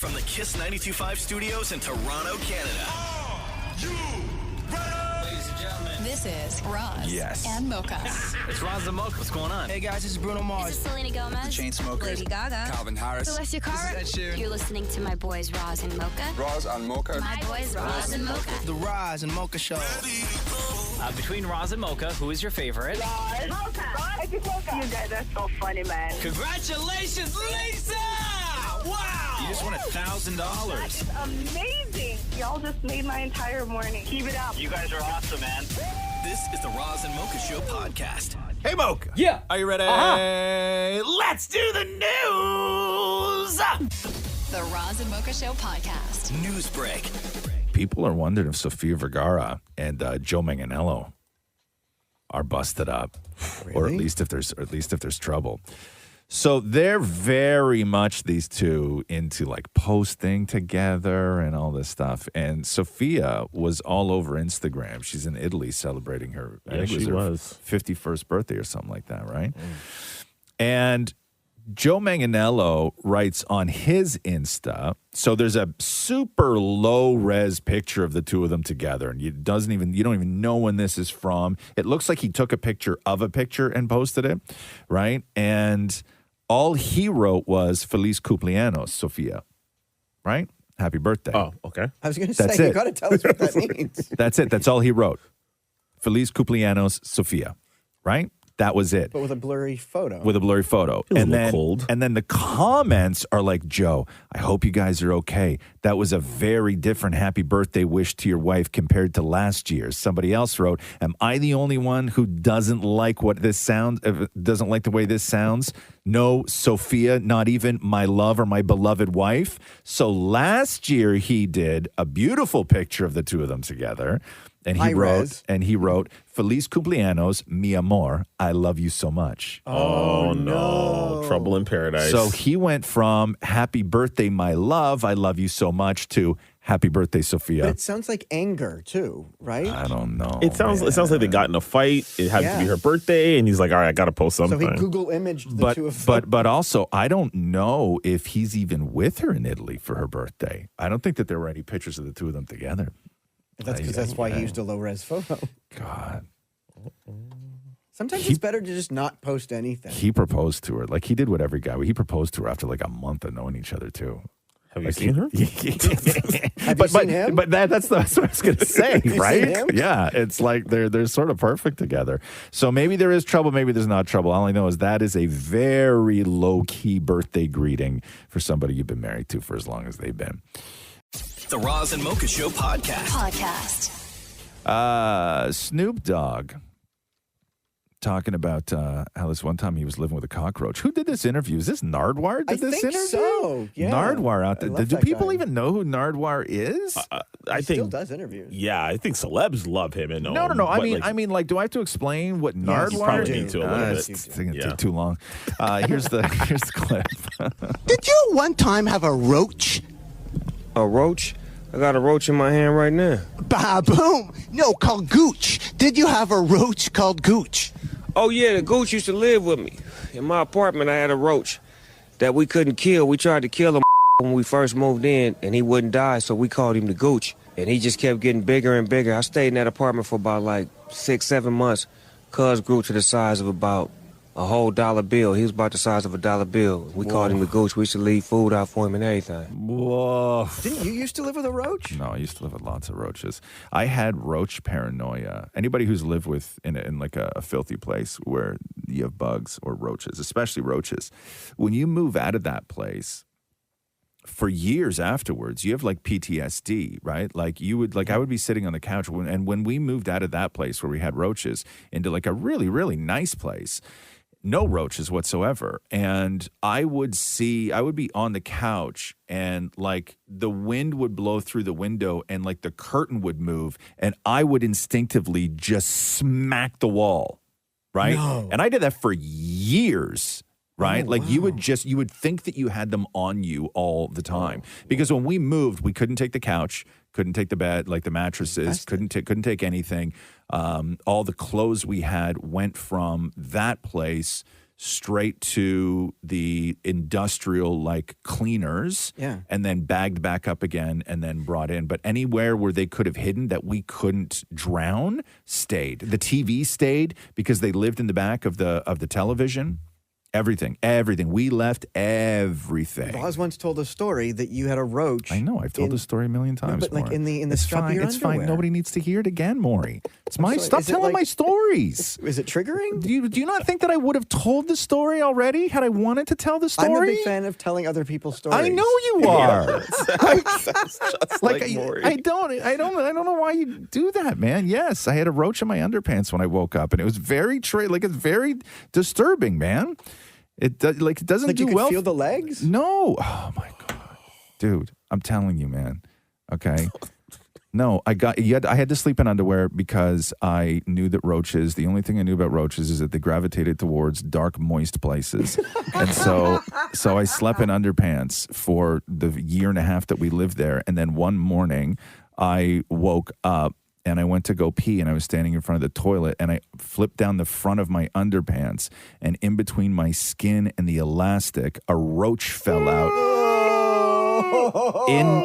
From the Kiss 92.5 studios in Toronto, Canada. Are you ready? Ladies and gentlemen. This is Roz and Mocha. It's Roz and Mocha. What's going on? Hey guys, this is Bruno Mars. This is Selena Gomez. The Chainsmokers. Lady Gaga. Calvin Harris. Celestia Cara. This is Ed Sheeran. You're listening to my boys Roz and Mocha. Roz and Mocha. My boys Roz and Mocha. The Roz and Mocha Show. Between Roz and Mocha, who is your favorite? Mocha. Roz and Mocha. You guys are so funny, man. Congratulations, Lisa! Wow! You just won $1,000. That is amazing. Y'all just made my entire morning. Keep it up. You guys are awesome, man. This is the Roz and Mocha Show podcast. Hey, Mocha. Yeah. Are you ready? Let's do the news. The Roz and Mocha Show podcast. News break. People are wondering if Sofia Vergara and Joe Manganiello are busted up, or at least if there's trouble. So they're very much, these two, into like posting together and all this stuff. And Sofia was all over Instagram. She's in Italy celebrating her, I think it was her 51st birthday or something like that, right? And Joe Manganiello writes on his Insta, so there's a super low res picture of the two of them together, and you don't even know when this is from. It looks like he took a picture of a picture and posted it, right? And all he wrote was Feliz cumpleaños, Sofia, right? Happy birthday. Oh, okay. I was going to That's say, it. you got to tell us what that means. That's it. That's all he wrote. Feliz cumpleaños, Sofia, right? That was it. But with a blurry photo. And then the comments are like, Joe, I hope you guys are okay. That was a very different happy birthday wish to your wife compared to last year's. Somebody else wrote, am I the only one who doesn't like what this sounds, doesn't like the way this sounds? No, Sofia, not even my love or my beloved wife. So last year he did a beautiful picture of the two of them together. And he wrote, Feliz cumpleaños, mi amor. I love you so much. Oh, no. Trouble in paradise. So he went from happy birthday, my love, I love you so much, to happy birthday, Sofia. But it sounds like anger, too, right? I don't know. It sounds like they got in a fight. It had to be her birthday, and he's like, all right, I got to post something. So he Google imaged the two of them. But also, I don't know if he's even with her in Italy for her birthday. I don't think that there were any pictures of the two of them together. That's why he used a low-res photo. God. Sometimes it's better to just not post anything. He proposed to her. Like, he did what every guy would. He proposed to her after like a month of knowing each other, too. Have you seen her? Have you seen him? But that's what I was going to say, right? Seen him? Yeah, it's like they're sort of perfect together. So maybe there is trouble, maybe there's not trouble. All I know is that is a very low-key birthday greeting for somebody you've been married to for as long as they've been. The Roz and Mocha Show podcast. Snoop Dogg talking about how this one time he was living with a cockroach. Who did this interview? Is this Nardwar? I think so. Yeah. Nardwar out there. Do people even know who Nardwar is? I think still does interviews. Yeah, I think celebs love him. And No. I mean, do I have to explain what Nardwar probably is? need to a little bit. It's going to take too long. Here's the clip. Did you one time have a roach? A roach? I got a roach in my hand right now. Ba-boom! No, called Gooch. Did you have a roach called Gooch? Oh, yeah, the gooch used to live with me. In my apartment, I had a roach that we couldn't kill. We tried to kill him when we first moved in, and he wouldn't die, so we called him the gooch. And he just kept getting bigger and bigger. I stayed in that apartment for about like 6-7 months. Cuz grew to the size of about a whole dollar bill. He was about the size of a dollar bill. We called him the gooch. We used to leave food out for him and everything. Whoa. Didn't you used to live with a roach? No, I used to live with lots of roaches. I had roach paranoia. Anybody who's lived in like a filthy place where you have bugs or roaches, especially roaches, when you move out of that place, for years afterwards, you have like PTSD, right? Like I would be sitting on the couch and when we moved out of that place where we had roaches into like a really, really nice place, no roaches whatsoever. And I would be on the couch and like the wind would blow through the window and like the curtain would move and I would instinctively just smack the wall, right? No. And I did that for years. Right? Oh, like wow. you would think that you had them on you all the time. Because when we moved, we couldn't take the couch, couldn't take the bed, like the mattresses, couldn't take anything. All the clothes we had went from that place straight to the industrial like cleaners, and then bagged back up again and then brought in. But anywhere where they could have hidden that we couldn't drown stayed. The TV stayed because they lived in the back of the television. Everything. We left everything. Roz once told a story that you had a roach. I know. I've told this story a million times. No, but like Maury. in the strap of your It's underwear. fine. Nobody needs to hear it again, Maury. It's my. sorry, Stop is it telling like- my stories. Is it triggering? Do you not think that I would have told the story already had I wanted to tell the story? I'm a big fan of telling other people's stories. I know you are. Just like Maury. I don't know why you do that, man. Yes, I had a roach in my underpants when I woke up, and it was very it's very disturbing, man. It doesn't Like do you could well. feel the legs? No. Oh my god, dude, I'm telling you, man. Okay. No, I had to sleep in underwear because I knew that roaches. The only thing I knew about roaches is that they gravitated towards dark, moist places, and so I slept in underpants for the year and a half that we lived there. And then one morning, I woke up and I went to go pee, and I was standing in front of the toilet, and I flipped down the front of my underpants, and in between my skin and the elastic, a roach fell out.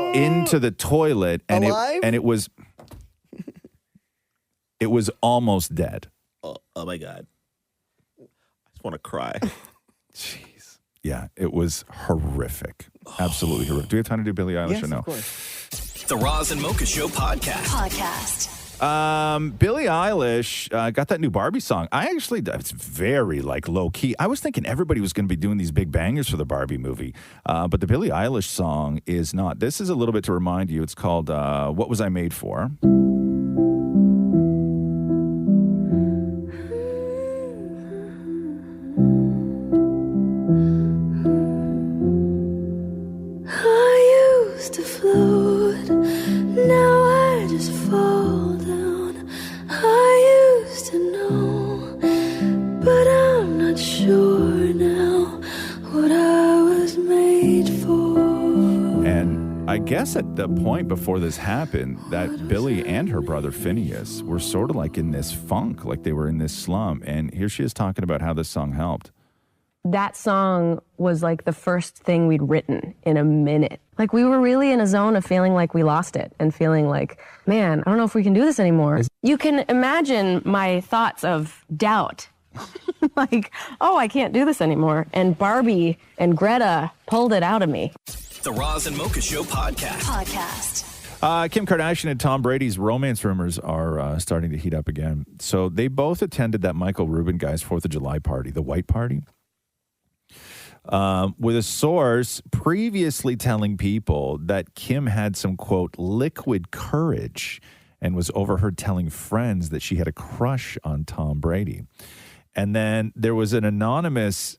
Into the toilet, and Alive? it was almost dead. Oh my God. I just want to cry. Jeez. Yeah, it was horrific. Absolutely horrific. Do we have time to do Billie Eilish Yes, or no? of course. The Roz and Mocha Show podcast. Billie Eilish got that new Barbie song. It's very like low key. I was thinking everybody was going to be doing these big bangers for the Barbie movie, but the Billie Eilish song is not. This is a little bit to remind you. It's called "What Was I Made For." I used to float, now I just fall down. I used to know, but I'm not sure now what I was made for. And I guess at the point before this happened, that Billie and her brother Phineas were sort of like in this funk, like they were in this slum. And here she is talking about how this song helped. That song was like the first thing we'd written in a minute. Like we were really in a zone of feeling like we lost it and feeling like, man, I don't know if we can do this anymore. You can imagine my thoughts of doubt. Like, oh, I can't do this anymore. And Barbie and Greta pulled it out of me. The Roz and Mocha Show podcast. Kim Kardashian and Tom Brady's romance rumors are starting to heat up again. So they both attended that Michael Rubin guy's 4th of July party, the white party. With a source previously telling people that Kim had some, quote, liquid courage and was overheard telling friends that she had a crush on Tom Brady. And then there was an anonymous,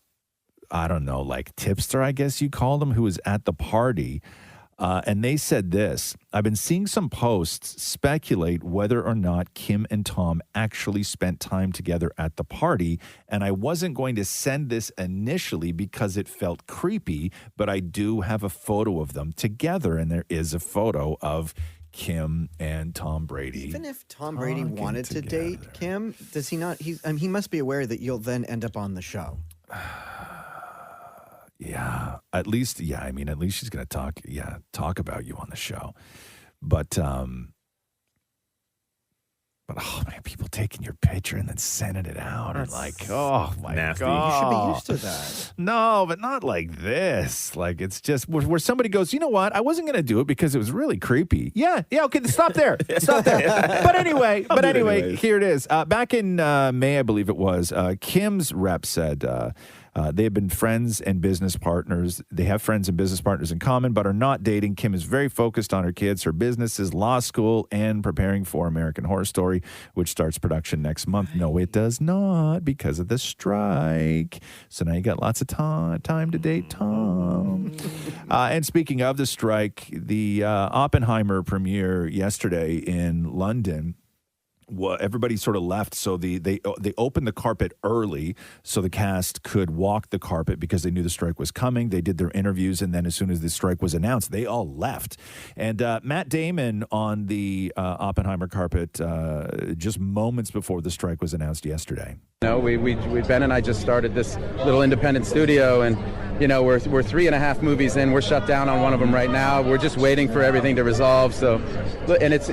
I don't know, like tipster, I guess you called him, who was at the party. And they said this: I've been seeing some posts speculate whether or not Kim and Tom actually spent time together at the party. And I wasn't going to send this initially because it felt creepy, but I do have a photo of them together. And there is a photo of Kim and Tom Brady. Even if Tom Brady wanted to date Kim, does he not? He must be aware that you'll then end up on the show. Yeah, at least she's going to talk about you on the show. But oh man, people taking your picture and then sending it out and like, oh my nasty. God. You should be used to that. No, but not like this. Like it's just where somebody goes, you know what? I wasn't going to do it because it was really creepy. Yeah, okay, stop there. Stop there. But anyway, here it is. Back in May, I believe it was, Kim's rep said they have been friends and business partners. They have friends and business partners in common, but are not dating. Kim is very focused on her kids, her businesses, law school, and preparing for American Horror Story, which starts production next month. No, it does not, because of the strike. So now you got lots of time to date Tom. And speaking of the strike, the Oppenheimer premiere yesterday in London, everybody sort of left, so they opened the carpet early so the cast could walk the carpet because they knew the strike was coming. They did their interviews, and then as soon as the strike was announced, they all left. And Matt Damon on the Oppenheimer carpet just moments before the strike was announced yesterday. Ben and I just started this little independent studio, and we're 3.5 movies in. We're shut down on one of them right now. We're just waiting for everything to resolve. So, and it's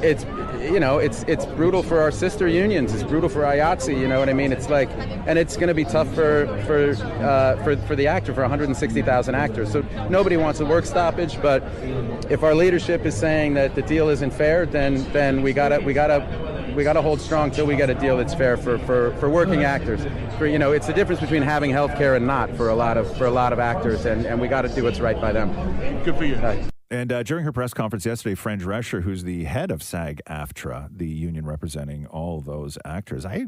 brutal for our sister unions. It's brutal for IATSE. You know what I mean? It's like, and it's going to be tough for the actor, for 160,000 actors. So nobody wants a work stoppage. But if our leadership is saying that the deal isn't fair, then we gotta hold strong till we get a deal that's fair for working actors. It's the difference between having health care and not for a lot of actors, and we got to do what's right by them. Good for you. And during her press conference yesterday, Fran Drescher, who's the head of SAG-AFTRA, the union representing all those actors, I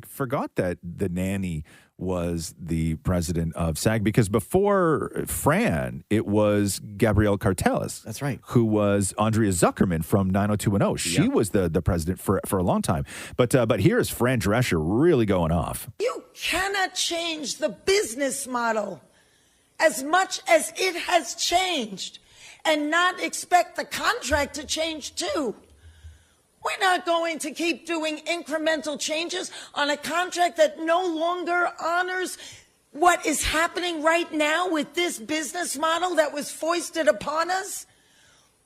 forgot that the nanny was the president of SAG, because before Fran, it was Gabrielle Cartelis. That's right. Who was Andrea Zuckerman from 90210. She was the president for a long time. But here is Fran Drescher really going off. You cannot change the business model as much as it has changed and not expect the contract to change too. We're not going to keep doing incremental changes on a contract that no longer honors what is happening right now with this business model that was foisted upon us.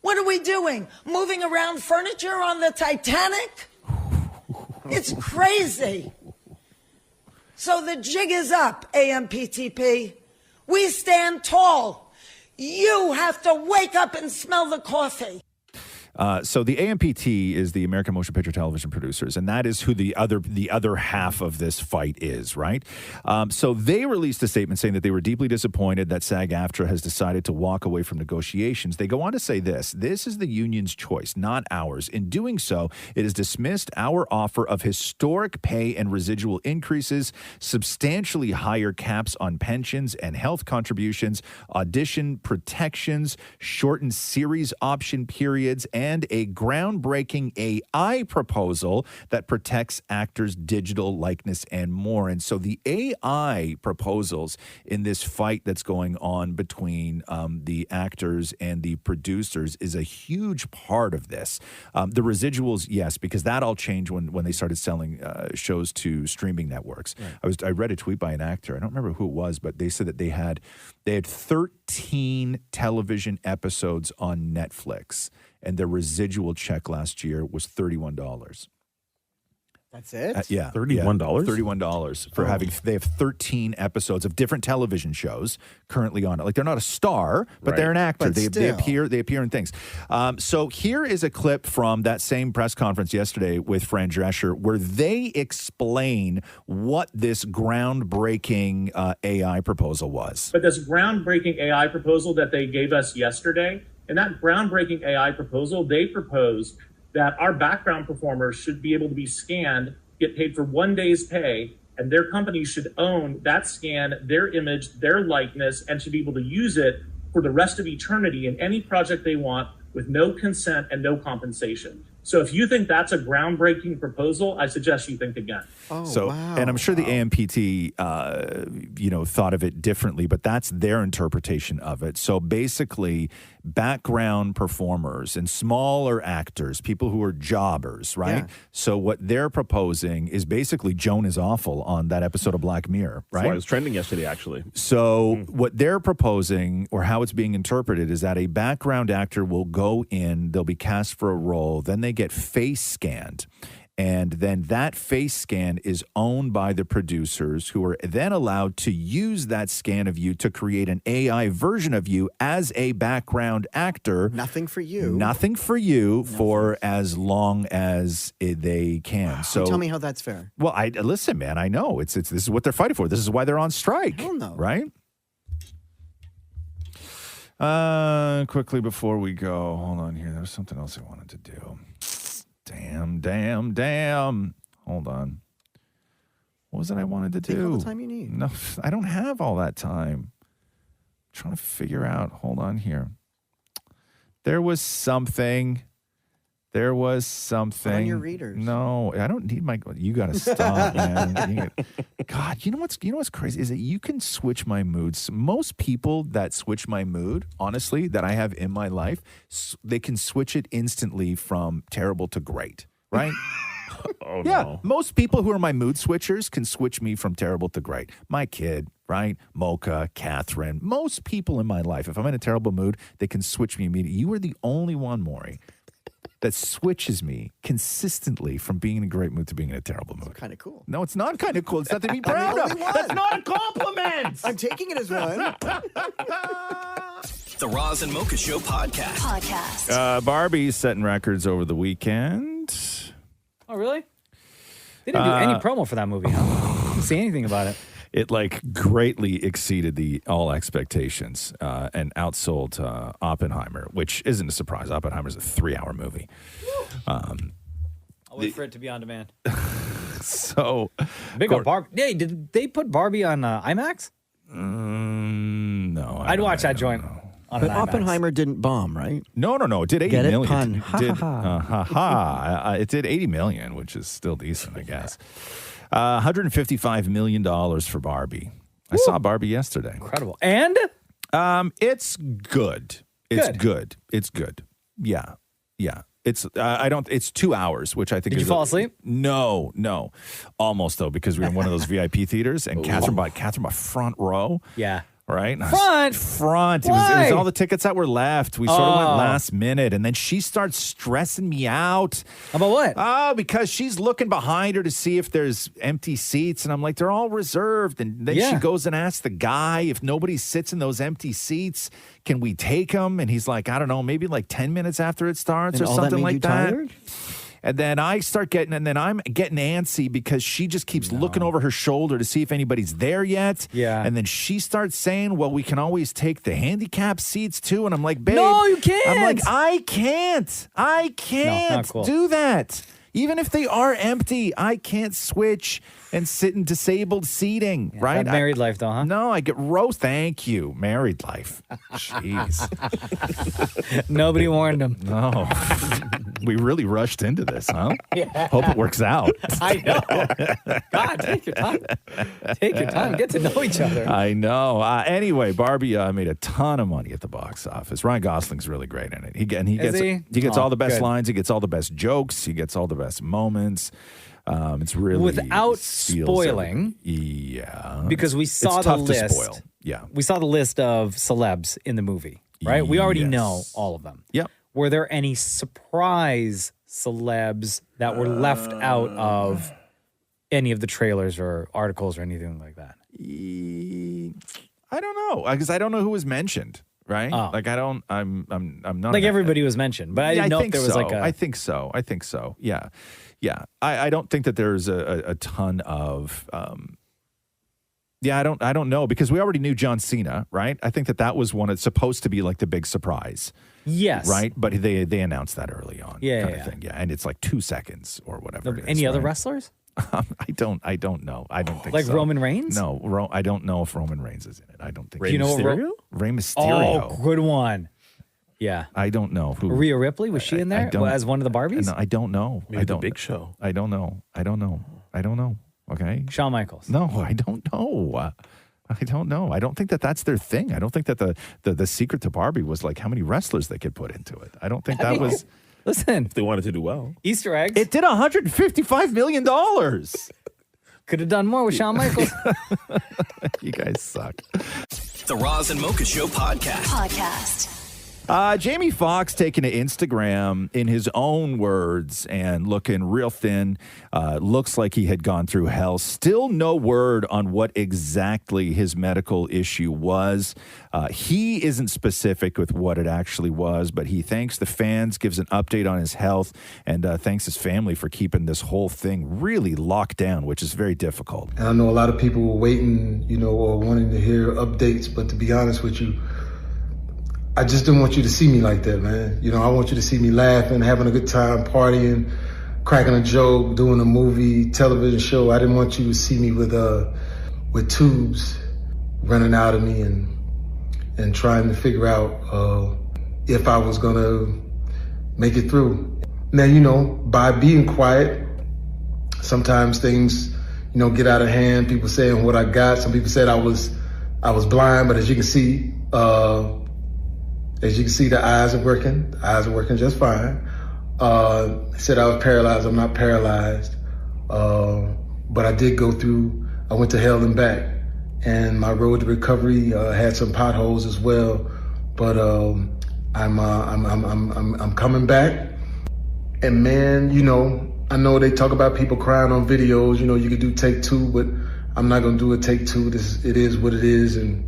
What are we doing? Moving around furniture on the Titanic? It's crazy. So the jig is up, AMPTP. We stand tall. You have to wake up and smell the coffee. So the AMPT is the American Motion Picture Television Producers, and that is who the other half of this fight is, right? So they released a statement saying that they were deeply disappointed that SAG-AFTRA has decided to walk away from negotiations. They go on to say this is the union's choice, not ours. In doing so, it has dismissed our offer of historic pay and residual increases, substantially higher caps on pensions and health contributions, audition protections, shortened series option periods, and a groundbreaking AI proposal that protects actors' digital likeness and more. And so the AI proposals in this fight that's going on between the actors and the producers is a huge part of this. The residuals, yes, because that all changed when they started selling shows to streaming networks. Right. I read a tweet by an actor. I don't remember who it was, but they said that they had 13 television episodes on Netflix, and their residual check last year was $31. That's it? Yeah. $31? $31 for they have 13 episodes of different television shows currently on it. Like, they're not a star, but they're an actor. They appear in things. So here is a clip from that same press conference yesterday with Fran Drescher, where they explain what this groundbreaking AI proposal was. But this groundbreaking AI proposal that they gave us yesterday, in that groundbreaking AI proposal, they proposed that our background performers should be able to be scanned, get paid for 1 day's pay, and their company should own that scan, their image, their likeness, and should be able to use it for the rest of eternity in any project they want with no consent and no compensation. So if you think that's a groundbreaking proposal, I suggest you think again. And I'm sure the AMPT, thought of it differently, but that's their interpretation of it. So basically, background performers and smaller actors, people who are jobbers, right? Yeah. So what they're proposing is basically Jonas Awful on that episode of Black Mirror, right? That's why it was trending yesterday, actually. So what they're proposing, or how it's being interpreted, is that a background actor will go in, they'll be cast for a role, then they get face scanned. And then that face scan is owned by the producers, who are then allowed to use that scan of you to create an AI version of you as a background actor. Nothing for you. Nothing for you for as long as they can. So tell me how that's fair. Well, listen, man, I know. This is what they're fighting for. This is why they're on strike. Hell no. Right? Quickly before we go, hold on here. There was something else I wanted to do. Damn. Hold on. What was it I wanted to do? Take all the time you need. No, I don't have all that time. I'm trying to figure out. Hold on here. There was something. On your readers. No, I don't need my. You got to stop, man. God, you know what's crazy is that you can switch my moods. Most people that switch my mood, honestly, that I have in my life, they can switch it instantly from terrible to great, right? Oh, Yeah, no. most people who are my mood switchers can switch me from terrible to great. My kid, right? Mocha, Catherine, most people in my life, if I'm in a terrible mood, they can switch me immediately. You are the only one, Maury, that switches me consistently from being in a great mood to being in a terrible mood. Kind of cool. No, it's not kind of cool. It's not to be proud of. That's not a compliment. I'm taking it as one. The Roz and Mocha Show podcast. Barbie's setting records over the weekend. Oh, really? They didn't do any promo for that movie, huh? I didn't see anything about it. It greatly exceeded all expectations and outsold Oppenheimer, which isn't a surprise. Oppenheimer's a 3-hour movie. I'll wait for it to be on demand. So Big on Barbie. Hey, did they put Barbie on IMAX? No. I'd watch that joint. On But an IMAX. Oppenheimer didn't bomb, right? No. It did 80 Get it? million. Pun. It did, it did 80 million, which is still decent, I guess. $155 million for Barbie. I saw Barbie yesterday. Incredible. And? It's good. It's good. It's good. Yeah. It's 2 hours, which I think Did you fall asleep? No. Almost though, because we were in one of those VIP theaters and Catherine bought front row. Yeah. Right? Front. It Why? was all the tickets that were left. We sort of went last minute. And then she starts stressing me out. About what? Oh, because she's looking behind her to see if there's empty seats. And I'm like, they're all reserved. And then she goes and asks the guy, if nobody sits in those empty seats, can we take them? And he's like, I don't know, maybe 10 minutes after it starts or something like that. Tired? And then I'm getting antsy because she just keeps looking over her shoulder to see if anybody's there yet. Yeah. And then she starts saying, well, we can always take the handicap seats too. And I'm like, babe. No, you can't. I'm like, I can't not cool. do that. Even if they are empty, I can't switch and sit in disabled seating, right? That married life, though, huh? No, I get roast. Thank you. Married life. Jeez. Nobody warned him. No. We really rushed into this, huh? Yeah. Hope it works out. I know. God, take your time. Take your time. Get to know each other. I know. Anyway, Barbie made a ton of money at the box office. Ryan Gosling's really great in it. He gets all the best lines. He gets all the best jokes. He gets all the best moments. It's really without spoiling. Yeah, because we saw the list. To spoil. Yeah, we saw the list of celebs in the movie. Right, we already know all of them. Yep. Were there any surprise celebs that were left out of any of the trailers or articles or anything like that? I don't know, because I don't know who was mentioned. Right? Oh. I'm not like everybody was mentioned, but I didn't know if there was I think so. Yeah. I don't think that there's a ton of. I don't know, because we already knew John Cena, right? I think that was one that's supposed to be like the big surprise. Yes. Right? But they announced that early on. Yeah. Kind of thing. Yeah. And it's 2 seconds or whatever. Any other wrestlers? I don't know. I don't think like so. Roman Reigns? No, I don't know if Roman Reigns is in it. I don't think. Rey Mysterio? Rey Mysterio. Oh, good one. Yeah. I don't know who. Rhea Ripley, was she in there as one of the Barbies? No, I don't know. Maybe the Big Show. I don't know. Okay. Shawn Michaels. No, I don't know. I don't know. I don't think that's their thing. I don't think that the secret to Barbie was how many wrestlers they could put into it. I don't think that was. Listen, if they wanted to do well, Easter eggs. It did $155 million. Could have done more with Shawn Michaels. You guys suck. The Roz and Mocha Show podcast. Jamie Foxx taking to Instagram in his own words and looking real thin. Looks like he had gone through hell. Still no word on what exactly his medical issue was. He isn't specific with what it actually was, but he thanks the fans, gives an update on his health, and thanks his family for keeping this whole thing really locked down, which is very difficult. And I know a lot of people were waiting, or wanting to hear updates, but to be honest with you, I just didn't want you to see me like that, man. I want you to see me laughing, having a good time, partying, cracking a joke, doing a movie, television show. I didn't want you to see me with tubes running out of me and trying to figure out if I was gonna make it through. Now, by being quiet, sometimes things, get out of hand. People saying what I got. Some people said I was blind, but as you can see, the eyes are working. The eyes are working just fine. said I was paralyzed. I'm not paralyzed. But I did go through, I went to hell and back. And my road to recovery had some potholes as well. But I'm coming back. And man, you know, I know they talk about people crying on videos. You know, you could do take two, but I'm not gonna do a take two. It is what it is. And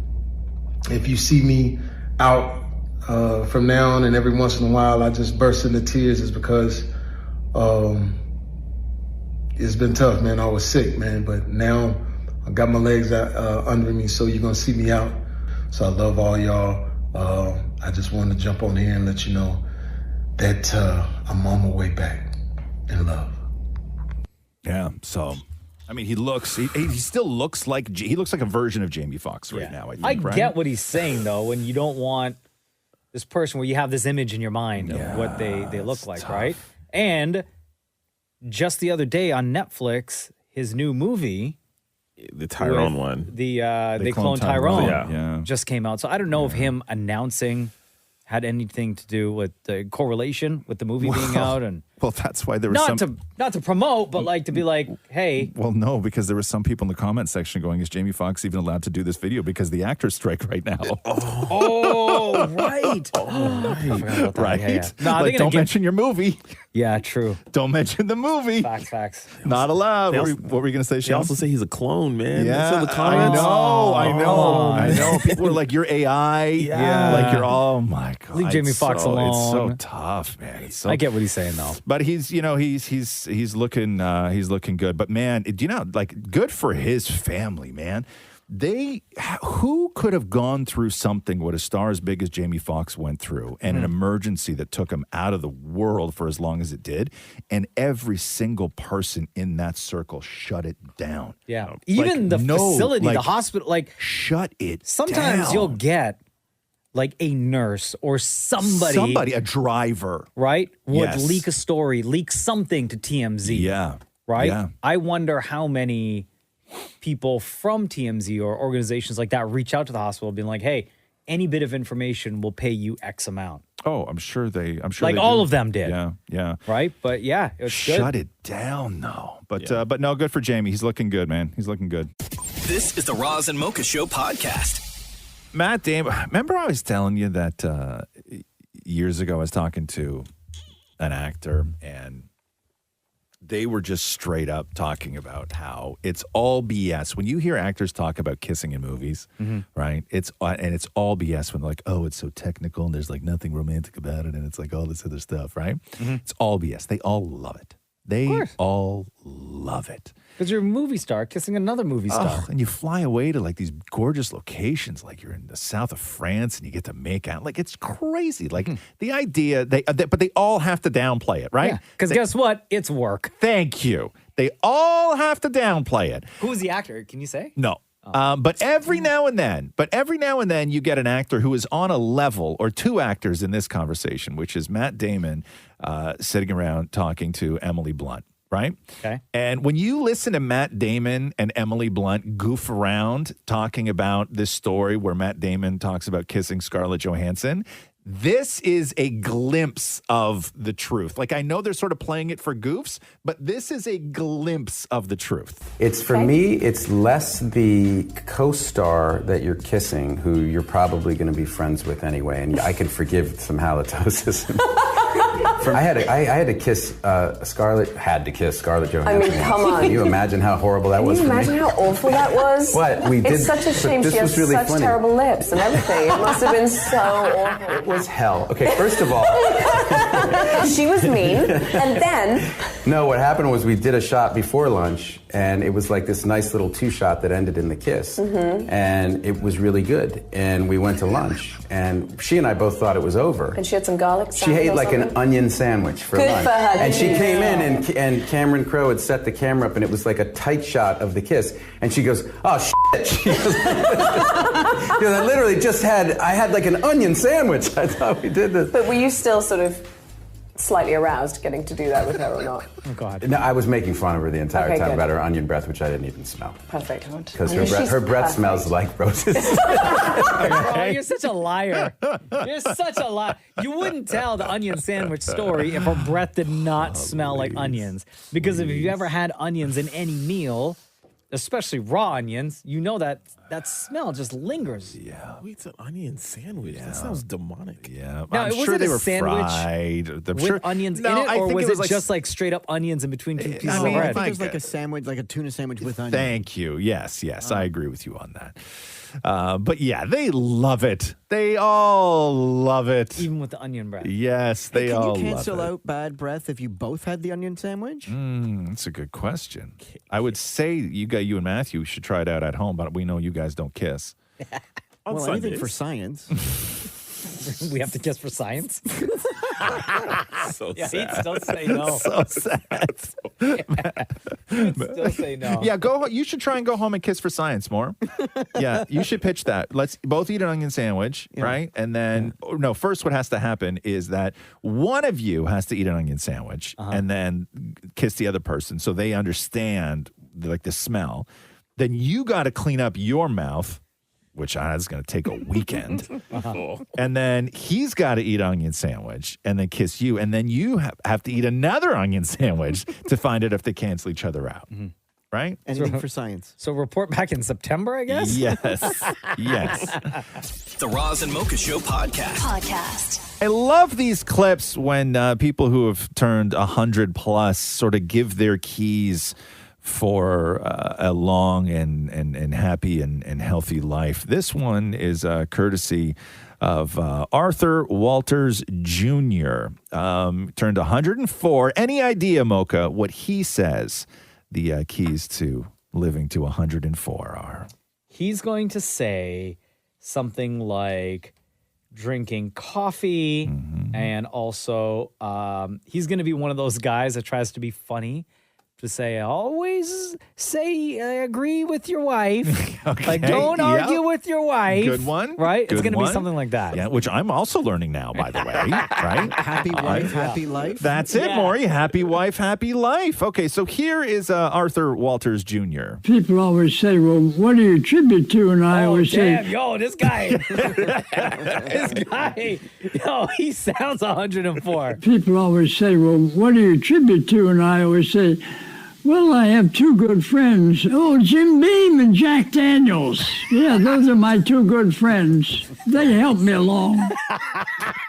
if you see me out from now on and every once in a while I just burst into tears, is because it's been tough, man. I was sick, man, but now I got my legs under me, so you're gonna see me out. So I love all y'all. I just wanted to jump on here and let you know that I'm on my way back in love. Yeah, so I mean, he still looks like a version of Jamie Foxx right now. I think, right? get what he's saying though, when you don't want this person where you have this image in your mind of what they look like, tough. Right? And just the other day on Netflix, his new movie, the Tyrone one, they cloned Tyrone, just came out. So I don't know if him announcing had anything to do with the correlation with the movie being out. And well, that's why there was not to promote, but like to be like, hey. Well, no, because there were some people in the comment section going, is Jamie Foxx even allowed to do this video because the actors strike right now? Oh, right. I forgot about that. Right? Yeah. No, like, don't mention your movie. Yeah, true. Don't mention the movie. Facts. Not allowed. What were you going to say, Sean? They also say he's a clone, man. Yeah, That's in the comments. I know. People are like, you're AI. Yeah. Like you're, oh my God. Leave Jamie Foxx alone. It's so tough, man. I get what he's saying though. But he's looking good. But man, do you know, like, good for his family, man. Who could have gone through something what a star as big as Jamie Foxx went through, and an emergency that took him out of the world for as long as it did, and every single person in that circle shut it down. Yeah, even the facility, the hospital, like shut it. Sometimes down. you'll get like a nurse or somebody, a driver, right, would leak a story, leak something to TMZ. Yeah, right. Yeah. I wonder how many people from TMZ or organizations like that reach out to the hospital being like, hey, any bit of information will pay you X amount. Oh, I'm sure like all of them did. Yeah. Right? But yeah, it's shut good. it down though. But no, good for Jamie. He's looking good, man. He's looking good. This is the Roz and Mocha Show podcast. Matt Damon, remember I was telling you that years ago I was talking to an actor and they were just straight up talking about how it's all BS. When you hear actors talk about kissing in movies, right? It's all BS when they're like, oh, it's so technical and there's like nothing romantic about it and it's like all this other stuff, right? It's all BS. They all love it. They all love it. Because you're a movie star kissing another movie star. And you fly away to like these gorgeous locations, like you're in the south of France and you get to make out. Like it's crazy. Like the idea, but they all have to downplay it, right? Because guess what? It's work. Thank you. They all have to downplay it. Who's the actor? Can you say? No. But every now and then you get an actor who is on a level, or two actors in this conversation, which is Matt Damon sitting around talking to Emily Blunt, right? Okay. And when you listen to Matt Damon and Emily Blunt goof around talking about this story where Matt Damon talks about kissing Scarlett Johansson, this is a glimpse of the truth. Like, I know they're sort of playing it for goofs, but this is a glimpse of the truth. It's for me, it's less the co-star that you're kissing, who you're probably going to be friends with anyway, and I can forgive some halitosis. I had to kiss Scarlett Johansson. I mean, come on. Can you imagine how horrible that was for me? Can you imagine how awful that was? What? It's such a shame she has really such funny. terrible lips and everything. It must have been so awful. It was hell. Okay, first of all... She was mean, and then... No, what happened was we did a shot before lunch, and it was like this nice little two-shot that ended in the kiss. And it was really good. And we went to lunch, and she and I both thought it was over. And she had some garlic She ate like an onion sandwich for Good lunch. for her. And she came in, and Cameron Crowe had set the camera up, and it was like a tight shot of the kiss. And she goes, oh, shit. She goes, I literally I had like an onion sandwich. I thought we did this. But were you still sort of slightly aroused getting to do that with her or not? Oh, God. No, I was making fun of her the entire Okay, time good. about her onion breath, which I didn't even smell. Perfect. Because I mean, she's her breath perfect. smells like roses. Oh, you're such a liar. You're such a liar. You wouldn't tell the onion sandwich story if her breath did not smell like onions. Because if you've ever had onions in any meal, especially raw onions, you know that smell just lingers. Yeah. Wait, it's an onion sandwich. That sounds demonic. Yeah. Now, I'm was sure it they a were sandwich fried. I'm with sure- onions No, in it, I or think was it it was just like straight up onions in between two pieces I of mean, I bread? think it was like a sandwich, like a tuna sandwich with onions. Thank you. Yes, I agree with you on that. But yeah, they love it. They all love it. Even with the onion breath. Yes, they all Can you love cancel it. out bad breath if you both had the onion sandwich? That's a good question. I would say you and Matthew should try it out at home, but we know you guys don't kiss. Well, anything for science. We have to kiss for science? So Yeah, he'd sad. still say no. So sad. He'd still say no. Yeah, you should try and go home and kiss for science more. Yeah, you should pitch that. Let's both eat an onion sandwich, right? And then, no, first what has to happen is that one of you has to eat an onion sandwich and then kiss the other person so they understand like the smell. Then you got to clean up your mouth, which is going to take a weekend. And then he's got to eat an onion sandwich and then kiss you. And then you have to eat another onion sandwich to find out if they cancel each other out. Right? Anything for science. So report back in September, I guess? Yes. Yes. The Roz and Mocha Show podcast. I love these clips when people who have turned 100 plus sort of give their keys for a long and happy and healthy life. This one is courtesy of Arthur Walters Jr. Turned 104. Any idea, Mocha, what he says the keys to living to 104 are? He's going to say something like drinking coffee, and also he's going to be one of those guys that tries to be funny. To say, always say, I agree with your wife. Like, don't argue with your wife. Good one. Right? It's Good going to be one. something like that. Yeah, which I'm also learning now, by the way. Right? Happy wife, happy life. That's it, Maury. Happy wife, happy life. Okay, so here is Arthur Walters Jr. People always say, well, what do you attribute to? And I always Damn, say, yo, this guy. This guy. Yo, he sounds 104. people always say, well, what do you attribute to? And I always say, well, I have two good friends. Oh, Jim Beam and Jack Daniels. Yeah, those are my two good friends. They help me along.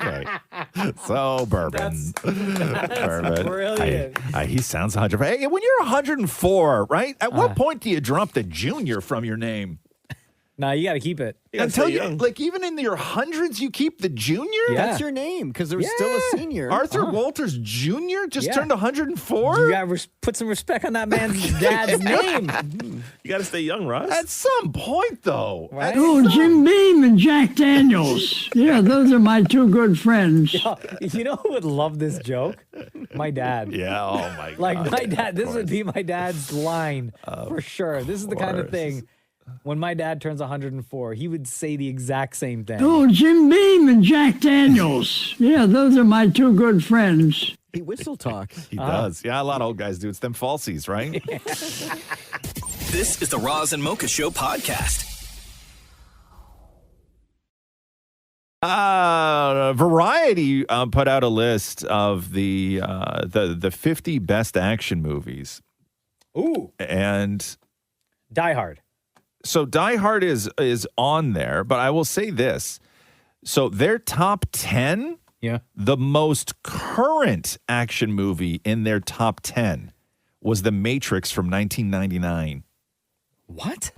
Okay. So, bourbon. Bourbon. brilliant. He sounds 100. Hey, when you're 104, right? At what point do you drop the junior from your name? Nah, you got to keep it. Until you, like, even in your hundreds, you keep the junior? That's your name because there's still a senior. Arthur Walters Jr. just turned 104? You got to put some respect on that man's dad's name. You got to stay young, Ross. At some point, though. Right? Oh, Jim Beam and Jack Daniels. Yeah, those are my two good friends. Yo, you know who would love this joke? My dad. Yeah, oh my God. Like, my dad, this would be my dad's line for sure. This is the kind of thing. When my dad turns 104, he would say the exact same thing. Oh, Jim Beam and Jack Daniels. Yeah, those are my two good friends. He whistle talk. He does. Yeah, a lot of old guys do. It's them falsies, right? This is the Roz and Mocha Show podcast. Variety put out a list of the 50 best action movies. Ooh. And Die Hard. So Die Hard is on there, but I will say this. So their top 10, the most current action movie in their top 10 was The Matrix from 1999. What?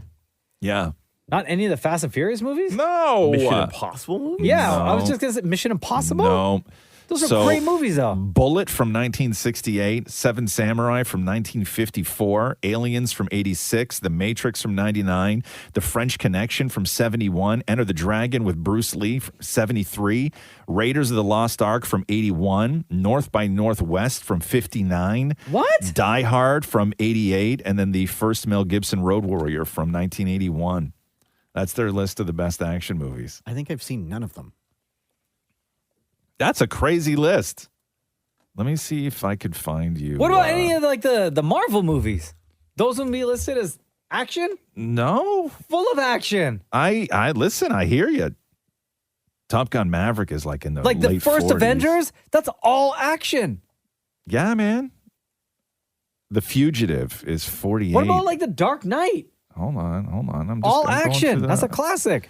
Yeah. Not any of the Fast and Furious movies? No. Mission Impossible movies? Yeah, No. I was just going to say Mission Impossible? No. Those are great movies, though. Bullet from 1968, Seven Samurai from 1954, Aliens from 86, The Matrix from 99, The French Connection from 71, Enter the Dragon with Bruce Lee from 73, Raiders of the Lost Ark from 81, North by Northwest from 59. What? Die Hard from 88, and then the first Mel Gibson Road Warrior from 1981. That's their list of the best action movies. I think I've seen none of them. That's a crazy list. Let me see if I could find you. What about any of like the Marvel movies? Those would be listed as action? No. Full of action. I listen, I hear you. Top Gun Maverick is like in the Like the late first 40s. Avengers? That's all action. Yeah, man. The Fugitive is 48. What about like the Dark Knight? Hold on. I'm All just I'm going action. through That's a the- classic.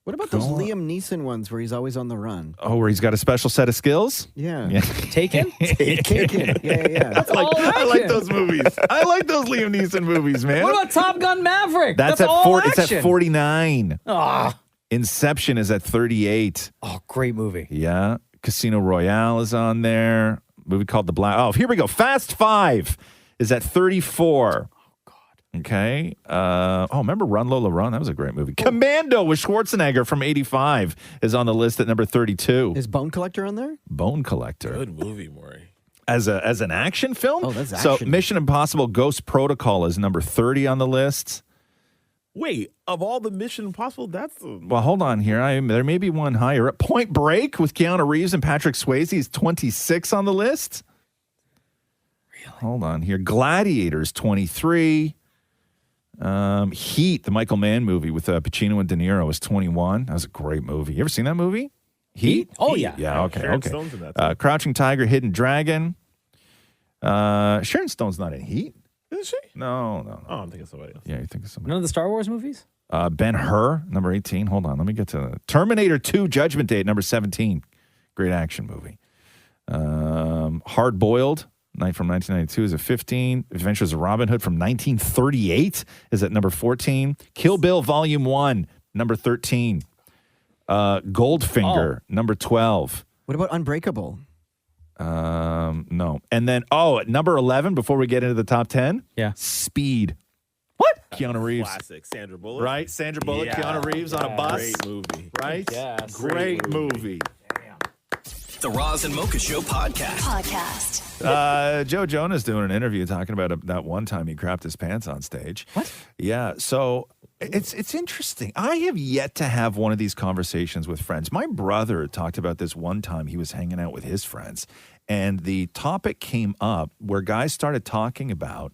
What about those Liam Neeson ones where he's always on the run? Oh, where he's got a special set of skills? Yeah. Taken? Taken. Yeah. That's all action. I like those movies. I like those Liam Neeson movies, man. What about Top Gun Maverick? That's at all 40, action. it's at 49. Ah. Inception is at 38. Oh, great movie. Yeah. Casino Royale is on there. Movie called The Black. Oh, here we go. Fast 5 is at 34. Okay. Remember Run Lola Run? That was a great movie. Commando with Schwarzenegger from 85 is on the list at number 32. Is Bone Collector on there? Bone Collector. Good movie, Maury. As an action film? Oh, that's So action. Mission Impossible Ghost Protocol is number 30 on the list. Wait, of all the Mission Impossible, that's Well, hold on here. There may be one higher. Up. Point Break with Keanu Reeves and Patrick Swayze is 26 on the list. Really? Hold on here. Gladiators 23. Heat, the Michael Mann movie with Pacino and De Niro, is 21. That was a great movie. You ever seen that movie? Heat? Oh, yeah. Yeah, okay, Sharon okay. Stone's in that, Crouching Tiger, Hidden Dragon. Sharon Stone's not in Heat. Is she? No. Oh, I'm thinking somebody else. Yeah, you think of somebody. None of the Star Wars movies? Ben-Hur, number 18. Hold on, let me get to Terminator 2, Judgment Day, number 17. Great action movie. Hard Boiled, Night from 1992 is at 15. Adventures of Robin Hood from 1938 is at number 14. Kill Bill Volume 1, number 13. Goldfinger, number 12. What about Unbreakable? No. And then, at number 11, before we get into the top 10, Speed. What? Keanu Reeves. Classic. Sandra Bullock. Right? Sandra Bullock, Yeah. Keanu Reeves on a bus. Great movie. Right? Yes. Great movie. The Roz and Mocha Show podcast. Joe Jonas doing an interview talking about that one time he crapped his pants on stage. What? Yeah, so it's interesting. I have yet to have one of these conversations with friends. My brother talked about this one time he was hanging out with his friends, and the topic came up where guys started talking about,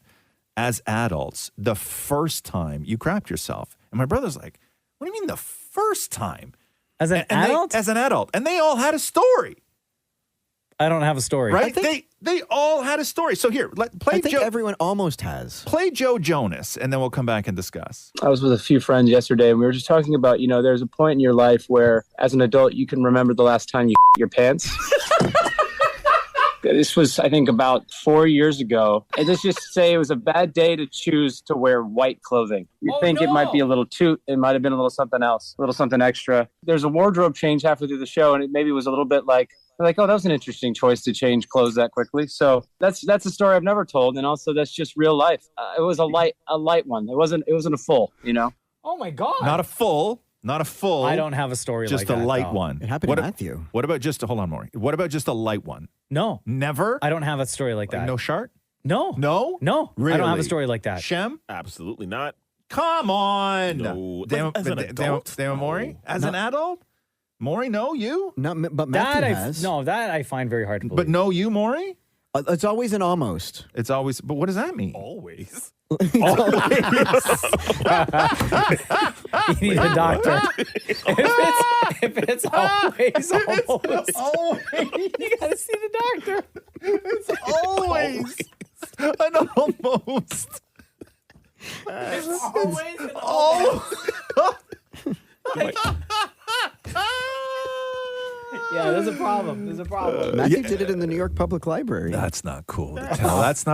as adults, the first time you crapped yourself. And my brother's like, what do you mean the first time? As an adult? As an adult. And they all had a story. I don't have a story. Right? They all had a story. So here, play I think Joe. everyone almost has. Play Joe Jonas, and then we'll come back and discuss. I was with a few friends yesterday, and we were just talking about, there's a point in your life where, as an adult, you can remember the last time you your pants. This was, I think, about 4 years ago. And let's just say it was a bad day to choose to wear white clothing. You think it might be a little toot. It might have been a little something else, a little something extra. There's a wardrobe change halfway through the show, and it maybe was a little bit like, oh, that was an interesting choice to change clothes that quickly. So that's a story I've never told, and also that's just real life. It was a light one. It wasn't a full. Oh my God! Not a full. I don't have a story. Just like a that, light no. one. It happened to Matthew. What about hold on, Maury. What about just a light one? No, never. I don't have a story like that. No shart. No. Really? I don't have a story like that. Shem? Absolutely not. Come on. No. Damn, As an adult? Damn, Maury. As an adult. Maury, no, you? No, but Matthew has. That I find very hard to believe. But no, you, Maury? It's always an almost. It's always, but what does that mean? Always. You need a doctor. if it's always almost, you gotta see the doctor. It's always an almost. It's always Yeah, there's a problem. Matthew did it in the New York Public Library. That's not cool to tell. That's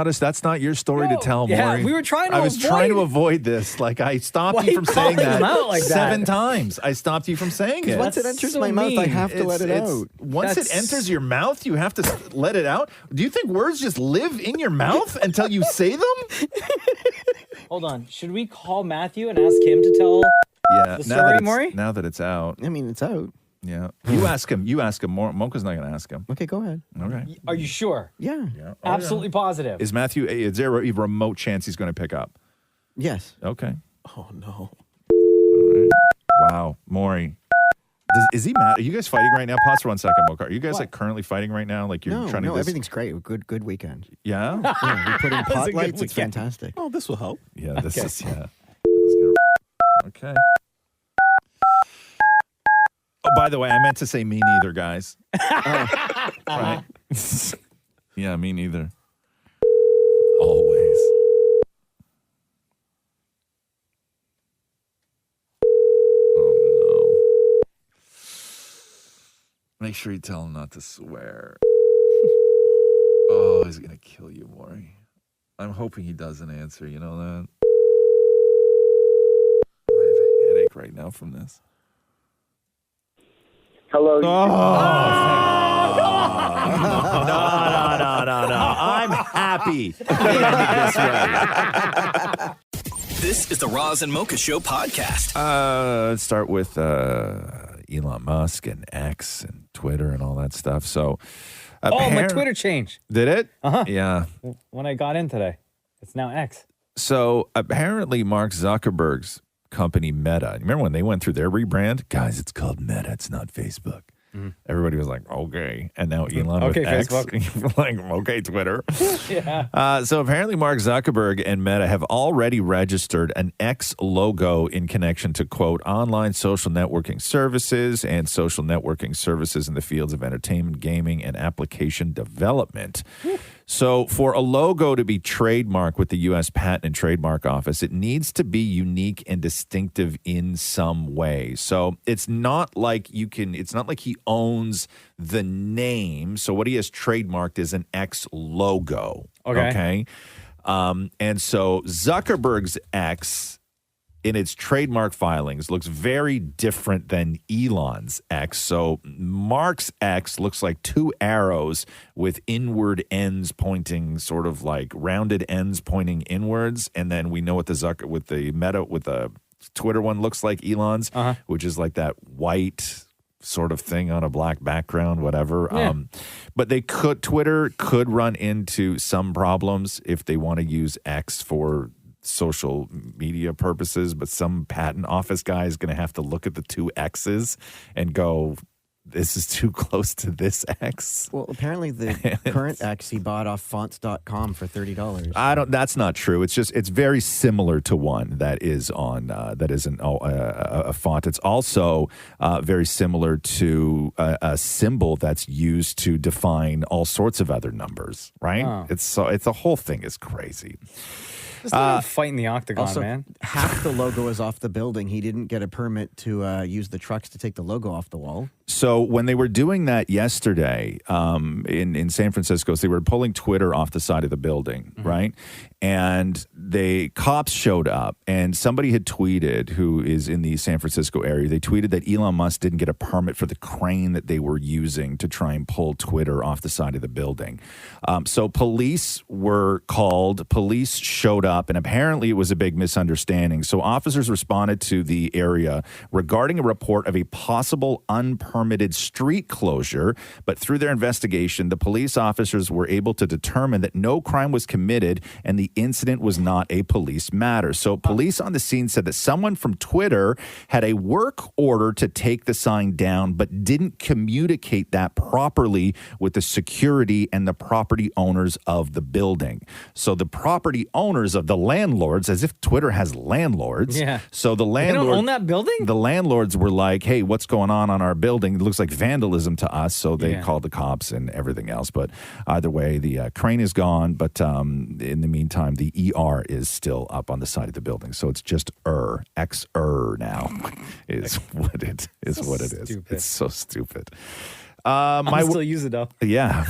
not your story to tell, Yeah, Maury. we were trying to I was avoid- trying to avoid this. Like, I stopped Why you are from you saying calling that him out like that? 7 times. I stopped you from saying it. Once it enters my mouth, I have to let it out. Once it enters your mouth, you have to let it out. Do you think words just live in your mouth until you say them? Hold on. Should we call Matthew and ask him to tell Yeah. the story, Maury? Now that it's out. I mean, it's out. Yeah. You ask him. Mocha's not going to ask him. Okay, go ahead. Okay. Are you sure? Yeah. Absolutely positive. Is Matthew, is there a remote chance he's going to pick up? Yes. Okay. Oh, no. Wow. Maury. Is he mad? Are you guys fighting right now? Pause for 1 second, Mocha. Are you guys like currently fighting right now? Like you're trying to? No, everything's great. Good weekend. Yeah? Yeah, we put in It was a pot good lights. It's weekend. fantastic. Oh, this will help. Yeah, this Okay. is Okay. Oh, by the way, I meant to say me neither, guys. Right? Yeah, me neither. Always. Oh no. Make sure you tell him not to swear. Oh, he's gonna kill you, Maury. I'm hoping he doesn't answer, you know that? I have a headache right now from this. Hello. No. I'm happy. This is the Roz and Mocha Show podcast. Let's start with Elon Musk and X and Twitter and all that stuff. So, my Twitter changed. Did it? Uh-huh. Yeah. When I got in today, it's now X. So apparently, Mark Zuckerberg's company Meta. Remember when they went through their rebrand? Guys, it's called Meta. It's not Facebook. Everybody was like, okay. And now Elon Okay, with X. Facebook. Like, okay, Twitter. Yeah. So apparently Mark Zuckerberg and Meta have already registered an X logo in connection to, quote, online social networking services and social networking services in the fields of entertainment, gaming, and application development. So for a logo to be trademarked with the U.S. Patent and Trademark Office, it needs to be unique and distinctive in some way. So it's not like it's not like he owns the name. So what he has trademarked is an X logo. Okay. And so Zuckerberg's X in its trademark filings looks very different than Elon's X. So Mark's X looks like two arrows with inward ends pointing, sort of like rounded ends pointing inwards. And then we know what the Twitter one looks like, Elon's, which is like that white sort of thing on a black background, whatever. Yeah. But Twitter could run into some problems if they want to use X for social media purposes, but some patent office guy is going to have to look at the two X's and go, this is too close to this X. Well, apparently the current X he bought off fonts.com for $30. That's not true. It's very similar to one that is on a font. It's also very similar to a symbol that's used to define all sorts of other numbers, right? Oh. It's the whole thing is crazy. Just let him fight in the octagon, Also, man. half the logo is off the building. He didn't get a permit to use the trucks to take the logo off the wall. So when they were doing that yesterday in San Francisco, so they were pulling Twitter off the side of the building, right? And cops showed up, and somebody had tweeted, who is in the San Francisco area, they tweeted that Elon Musk didn't get a permit for the crane that they were using to try and pull Twitter off the side of the building. So police were called, police showed up, and apparently it was a big misunderstanding. So officers responded to the area regarding a report of a possible unpermitted street closure, but through their investigation, the police officers were able to determine that no crime was committed and the incident was not a police matter. So police on the scene said that someone from Twitter had a work order to take the sign down, but didn't communicate that properly with the security and the property owners of the building. So the property owners of the landlords, as if Twitter has landlords. Yeah. So the They don't landlord, own that building? The landlords were like, hey, what's going on our building? It looks like vandalism to us. So they called the cops and everything else. But either way, the crane is gone. But in the meantime, the ER is still up on the side of the building. So it's just X-er now is what it is. Stupid. It's so stupid. I still use it though. Yeah.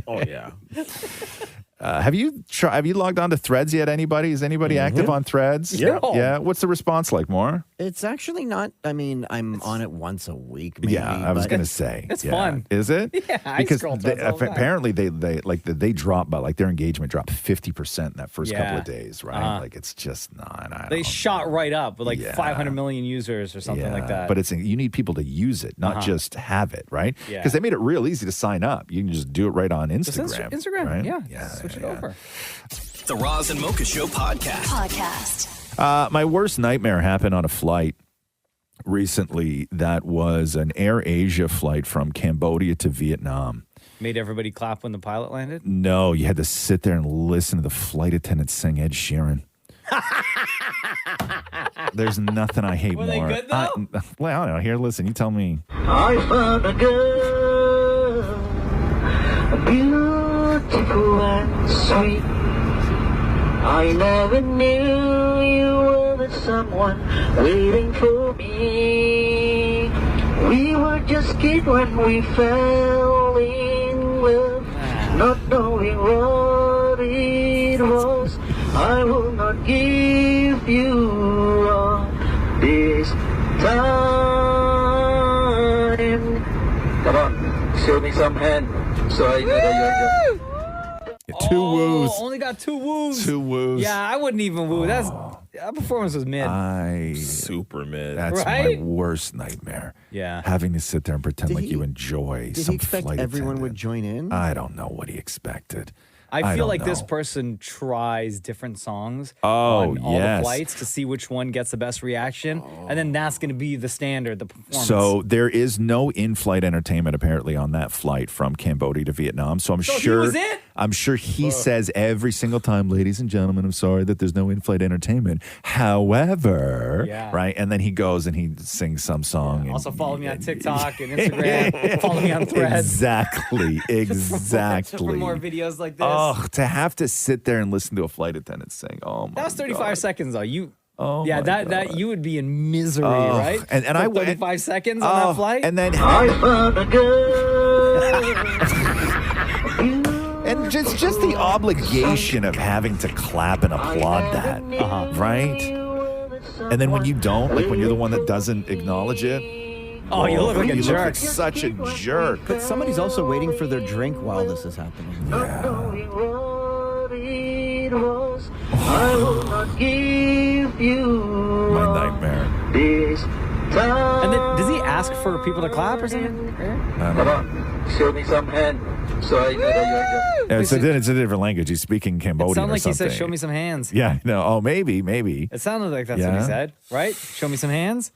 Oh, yeah. Have you logged on to Threads yet? Anybody? Is anybody active on Threads? Yeah. Yeah. What's the response like, More? It's actually not. I mean, I'm on it once a week. Maybe, Yeah, I was but- going to say. It's yeah. fun. Is it? Yeah, I because scroll Threads all the time. apparently they dropped by their engagement dropped 50% in that first couple of days, right? Like it's just not. They shot right up with like Yeah. 500 million users or something like that. But you need people to use it, not just have it, right? Yeah. Because they made it real easy to sign up. You can just do it right on Instagram. Instagram, right? yeah. Switch it over. The Roz and Mocha Show podcast. Podcast. My worst nightmare happened on a flight. recently that was an Air Asia flight from Cambodia to Vietnam. Made everybody clap when the pilot landed? No, you had to sit there and listen to the flight attendant sing Ed Sheeran. There's nothing I hate Were more. they good, though? Well, I don't know. Here, listen. You tell me. I found a girl, beautiful and sweet. I never knew you were the someone waiting for me. We were just kids when we fell in love, not knowing what it was. I will not give you up this time. Come on, show me some hand so I know that you're. Two woos. Only got 2 woos. 2 woos. Yeah, I wouldn't even woo. That performance was mid. Super mid. That's Right? my worst nightmare. Yeah. Having to sit there and pretend Did like he- you enjoy Did some he expect flight everyone attendant. would join in? I don't know what he expected. I feel don't like this know. person tries different songs Oh, on all the yes. flights to see which one gets the best reaction. And then that's going to be the standard, the performance. So there is no in-flight entertainment apparently on that flight from Cambodia to Vietnam. So I'm So he sure was it? I'm sure he says every single time, ladies and gentlemen, I'm sorry that there's no in-flight entertainment. However, Yeah. right? And then he goes and he sings some song. and- Also follow me on TikTok and Instagram. Follow me on Threads. Exactly. Exactly. For more videos like this. Oh, to have to sit there and listen to a flight attendant sing. Oh my That was 35 God. seconds though. Oh yeah, my that you would be in misery, Oh, right? and For I 35 seconds on Oh, that flight. and then I found a girl. and just the obligation of having to clap and applaud that, right? And then when you don't, like when you're the one that doesn't acknowledge it, Oh, you look like a you jerk. Look like such a jerk. But somebody's also waiting for their drink while this is happening. I will not give you My nightmare. this time. And then does he ask for people to clap or something? Come on, show me some hand so I know that you're. Yeah, it's a different language. He's speaking It Cambodian sounded or like he something. said, "Show me some hands." Yeah, no. Oh, maybe. It sounded like that's what Yeah. he said, right? Show me some hands.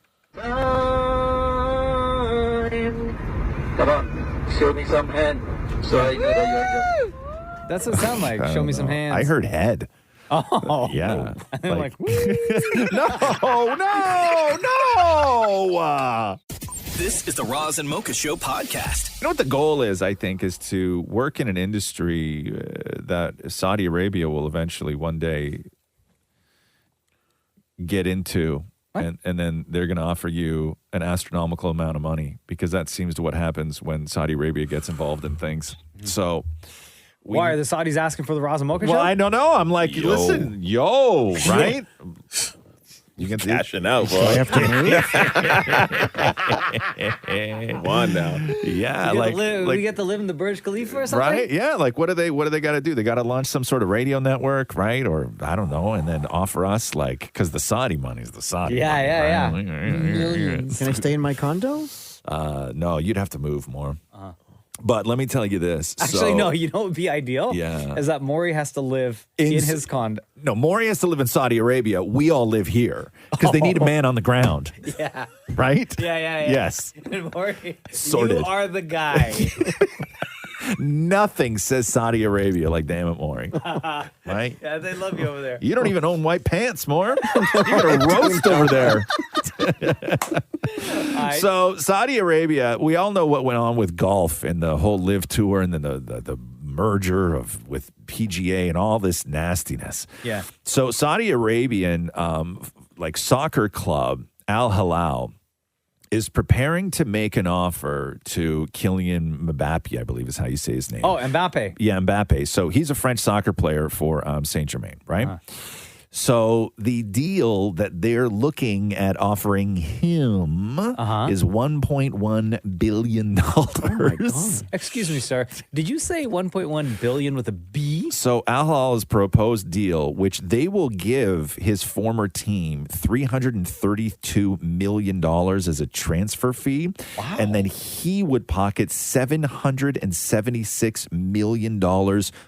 Come on, show me some hand so I know that you're. That's what it sounded like. I Show me don't some know. hands. I heard head. Oh, Yeah. And then like, no. This is the Roz and Mocha Show podcast. You know what the goal is, I think, is to work in an industry that Saudi Arabia will eventually one day get into. And then they're going to offer you an astronomical amount of money because that seems to what happens when Saudi Arabia gets involved in things. So... why are the Saudis asking for the Roz and Mocha Show? Well, I don't know. I'm like, listen, right? You can cashing out, bro. I have to Come on now. Yeah, we get to live in the Burj Khalifa or something, right? Yeah, like what do they got to do? They got to launch some sort of radio network, right? Or I don't know, and then offer us because the Saudi money is the Saudi. Yeah, money, yeah, right? Millions. Can I stay in my condo? No, you'd have to move more. But let me tell you this. Actually, no. You know what would be ideal? Yeah. Is that Maury has to live in his condo. No, Maury has to live in Saudi Arabia. We all live here because they need a man on the ground, Yeah. right? Yeah. Yes. And Maury, Sorted. you are the guy. Nothing says Saudi Arabia like damn it, Maury. Right? Yeah, they love you over there. You don't even own white pants, Moore. You got a roast over there. So Saudi Arabia, we all know what went on with golf and the whole Live Tour and then the merger with PGA and all this nastiness. Yeah. So Saudi Arabian soccer club Al Hilal is preparing to make an offer to Kylian Mbappe, I believe is how you say his name. Oh, Mbappe. Yeah, Mbappe. So he's a French soccer player for Saint-Germain, right? So the deal that they're looking at offering him is $1.1 billion. Excuse me, sir. Did you say 1.1 billion with a B? So Al Hilal's proposed deal, which they will give his former team $332 million as a transfer fee. Wow. And then he would pocket $776 million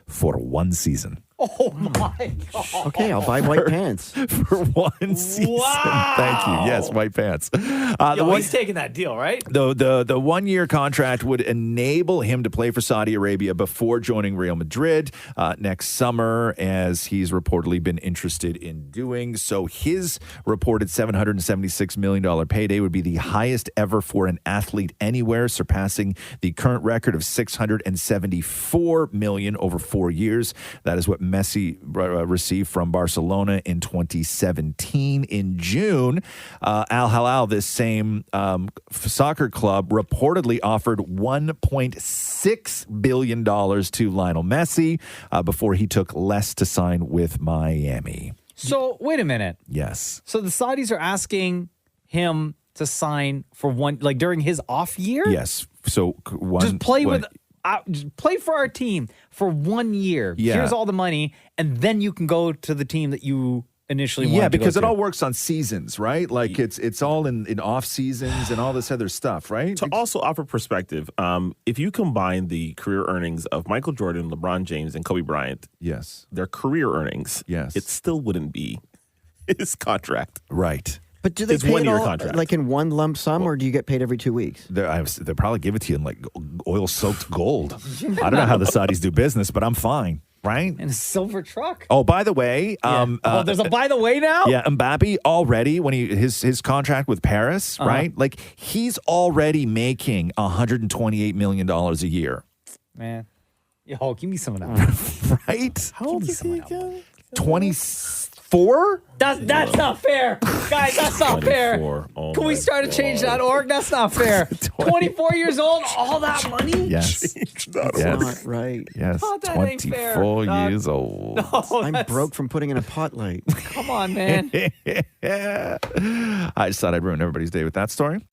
for one season. Oh my God. Okay, I'll buy white pants. For one season. Wow. Thank you. Yes, white pants. He's taking that deal, right? The 1 year contract would enable him to play for Saudi Arabia before joining Real Madrid next summer, as he's reportedly been interested in doing. So his reported $776 million payday would be the highest ever for an athlete anywhere, surpassing the current record of $674 million over 4 years. That is what Messi received from Barcelona in 2017. In June, Al Hilal, this same soccer club, reportedly offered $1.6 billion to Lionel Messi before he took less to sign with Miami. So, wait a minute. Yes. So the Saudis are asking him to sign for one, like during his off year? Yes. So just play just play for our team for 1 year. Yeah. Here's all the money, and then you can go to the team that you initially wanted Yeah, to go because it to. all works on seasons, right? Like it's all in off seasons and all this other stuff, right? To also offer perspective, if you combine the career earnings of Michael Jordan, LeBron James, and Kobe Bryant, yes, their career earnings, yes, it still wouldn't be his contract, right? But do they It's pay it 1 year all, contract. like in one lump sum, or do you get paid every 2 weeks? They'll probably give it to you in like oil-soaked gold. I don't know how the Saudis do business, but I'm fine, right? In a silver truck. Oh, by the way, there's a by the way now? Yeah, Mbappe already, when his contract with Paris, right? Like he's already making $128 million a year. Man. Yo, give me some of that. Right? How old is he again? 24? That's not fair. Guys, that's not fair. 24. Oh Can we my start a change.org? That's not fair. 24 years old, all that money? Yes. That's not right. Yes. Oh, that ain't fair, 24 dog. years old. No, I'm broke from putting in a pot light. Come on, man. I just thought I'd ruin everybody's day with that story.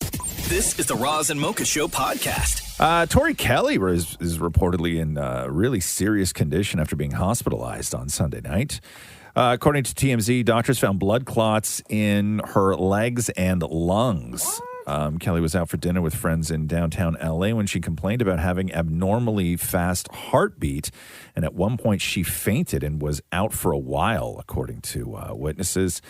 This is the Roz and Mocha Show podcast. Tori Kelly is reportedly in really serious condition after being hospitalized on Sunday night. According to TMZ, doctors found blood clots in her legs and lungs. Kelly was out for dinner with friends in downtown LA when she complained about having abnormally fast heartbeat. And at one point, she fainted and was out for a while, according to witnesses.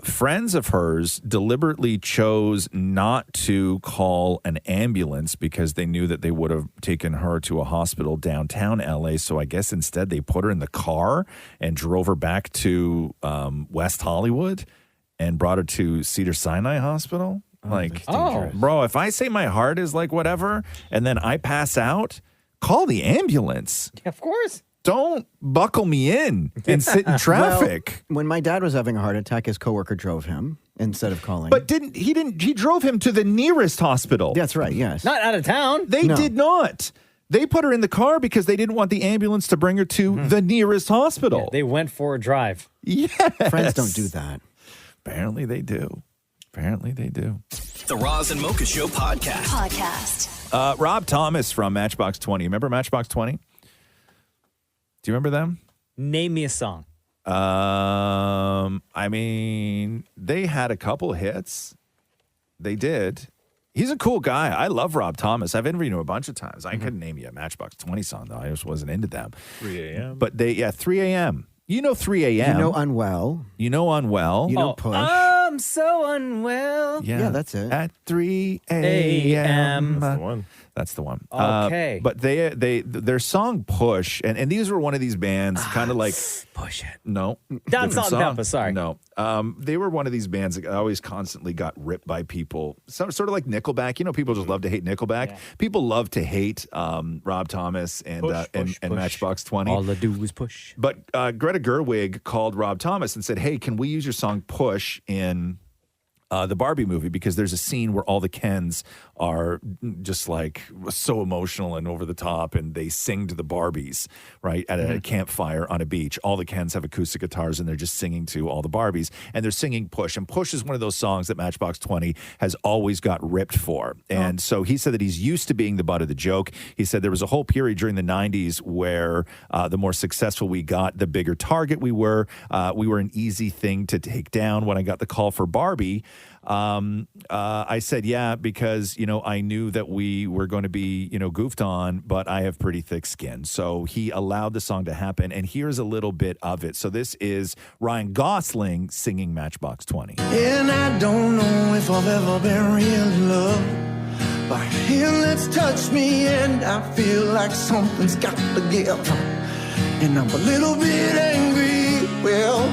Friends of hers deliberately chose not to call an ambulance because they knew that they would have taken her to a hospital downtown LA. So I guess instead they put her in the car and drove her back to West Hollywood and brought her to Cedars-Sinai Hospital. Bro, if I say my heart is like whatever and then I pass out, call the ambulance. Yeah, of course. Don't buckle me in and sit in traffic. Well, when my dad was having a heart attack, his coworker drove him instead of calling. But he drove him to the nearest hospital. That's right, yes. Not out of town. They did not. They put her in the car because they didn't want the ambulance to bring her to the nearest hospital. Yeah, they went for a drive. Yes. Friends don't do that. Apparently they do. The Roz and Mocha Show podcast. Rob Thomas from Matchbox 20. Remember Matchbox 20? Do you remember them? Name me a song. I mean, they had a couple hits. They did. He's a cool guy. I love Rob Thomas. I've interviewed him a bunch of times. I couldn't name you a Matchbox 20 song, though. I just wasn't into them. 3 a.m. But 3 a.m. You know 3 a.m. You know Unwell. You know Unwell. You know Push. I'm so unwell. Yeah, that's it. At 3 a.m. That's the one. That's the one. Okay. But their song Push, and these were one of these bands, kind of like Push it. No. Don different Salt and song. Pepper, sorry. No. They were one of these bands that always constantly got ripped by people. Sort of like Nickelback. You know, people just love to hate Nickelback. Yeah. People love to hate Rob Thomas and push. Matchbox 20. All I do is push. But Greta Gerwig called Rob Thomas and said, hey, can we use your song Push in the Barbie movie, because there's a scene where all the Kens are just like so emotional and over the top, and they sing to the Barbies, right, at a campfire on a beach. All the Kens have acoustic guitars, and they're just singing to all the Barbies, and they're singing Push. And Push is one of those songs that Matchbox 20 has always got ripped for. And so he said that he's used to being the butt of the joke. He said there was a whole period during the 90s where the more successful we got, the bigger target we were. We were an easy thing to take down. When I got the call for Barbie, I said, yeah, because, I knew that we were going to be, goofed on, but I have pretty thick skin. So he allowed the song to happen. And here's a little bit of it. So this is Ryan Gosling singing Matchbox 20. And I don't know if I've ever been really loved, but here let's touch me and I feel like something's got to give. And I'm a little bit angry. Well,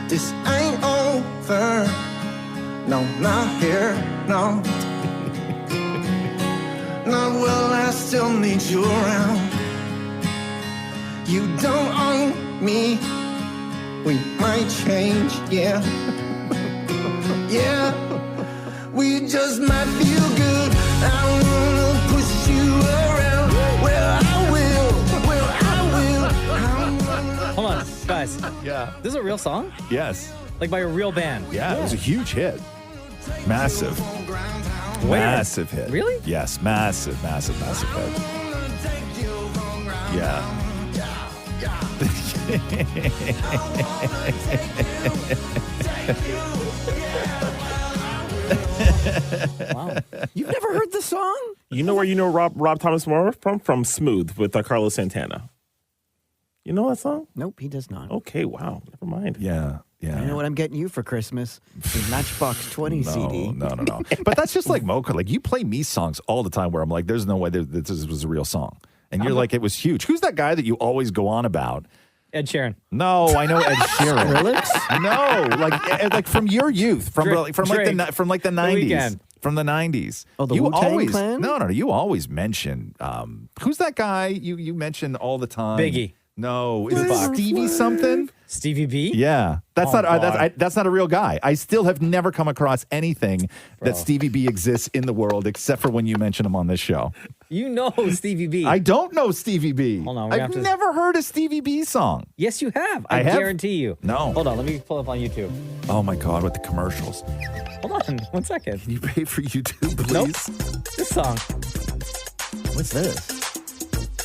this ain't over. No, not here, no. No, well, I still need you around. You don't own me. We might change, yeah. Yeah, we just might feel good. I wanna push you around. Well, I will. Hold on, guys. Yeah. This is a real song? Yes. Like by a real band? Yeah, it was a huge hit. Massive. Where? Massive hit. Really? Yes, massive hit. Yeah. Wow. You've never heard the song? You know where Rob Thomas More from Smooth with Carlos Santana. You know that song? Nope, he does not. Okay, wow. Never mind. Yeah. I know what I'm getting you for Christmas. The Matchbox 20 CD. No. But that's just like Mocha. Like, you play me songs all the time where I'm like, there's no way that this was a real song. And you're like, it was huge. Who's that guy that you always go on about? Ed Sheeran. No, I know Ed Sheeran. Skrillex? No, like from your youth, from like the 90s. Weeknd. From the 90s. Oh, the you Wu-Tang always, Clan? No, you always mention, who's that guy you mention all the time? Biggie. No, is it Stevie something? Stevie B? Yeah, that's Oh, not God. that's not a real guy. I still have never come across anything that Stevie B exists in the world except for when you mention him on this show. You know Stevie B. I don't know Stevie B. Hold on, I've never heard a Stevie B song. Yes, you have. I I have? guarantee you. No. Hold on, let me pull up on YouTube. Oh my God, with the commercials. Hold on, 1 second. Can you pay for YouTube, please? Nope. This song. What's this?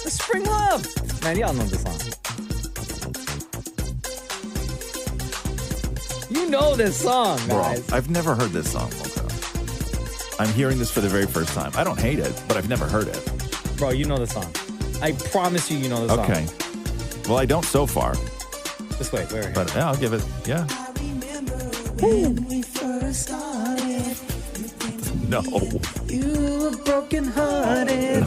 The Spring Love. Man, y'all know this song. You know this song, guys. Bro, I've never heard this song, Mocha. I'm hearing this for the very first time. I don't hate it, but I've never heard it. Bro, you know the song. I promise you know the song. Okay. Well, I don't so far. Just wait, wait. But yeah, I'll give it, yeah. No. You were broken hearted.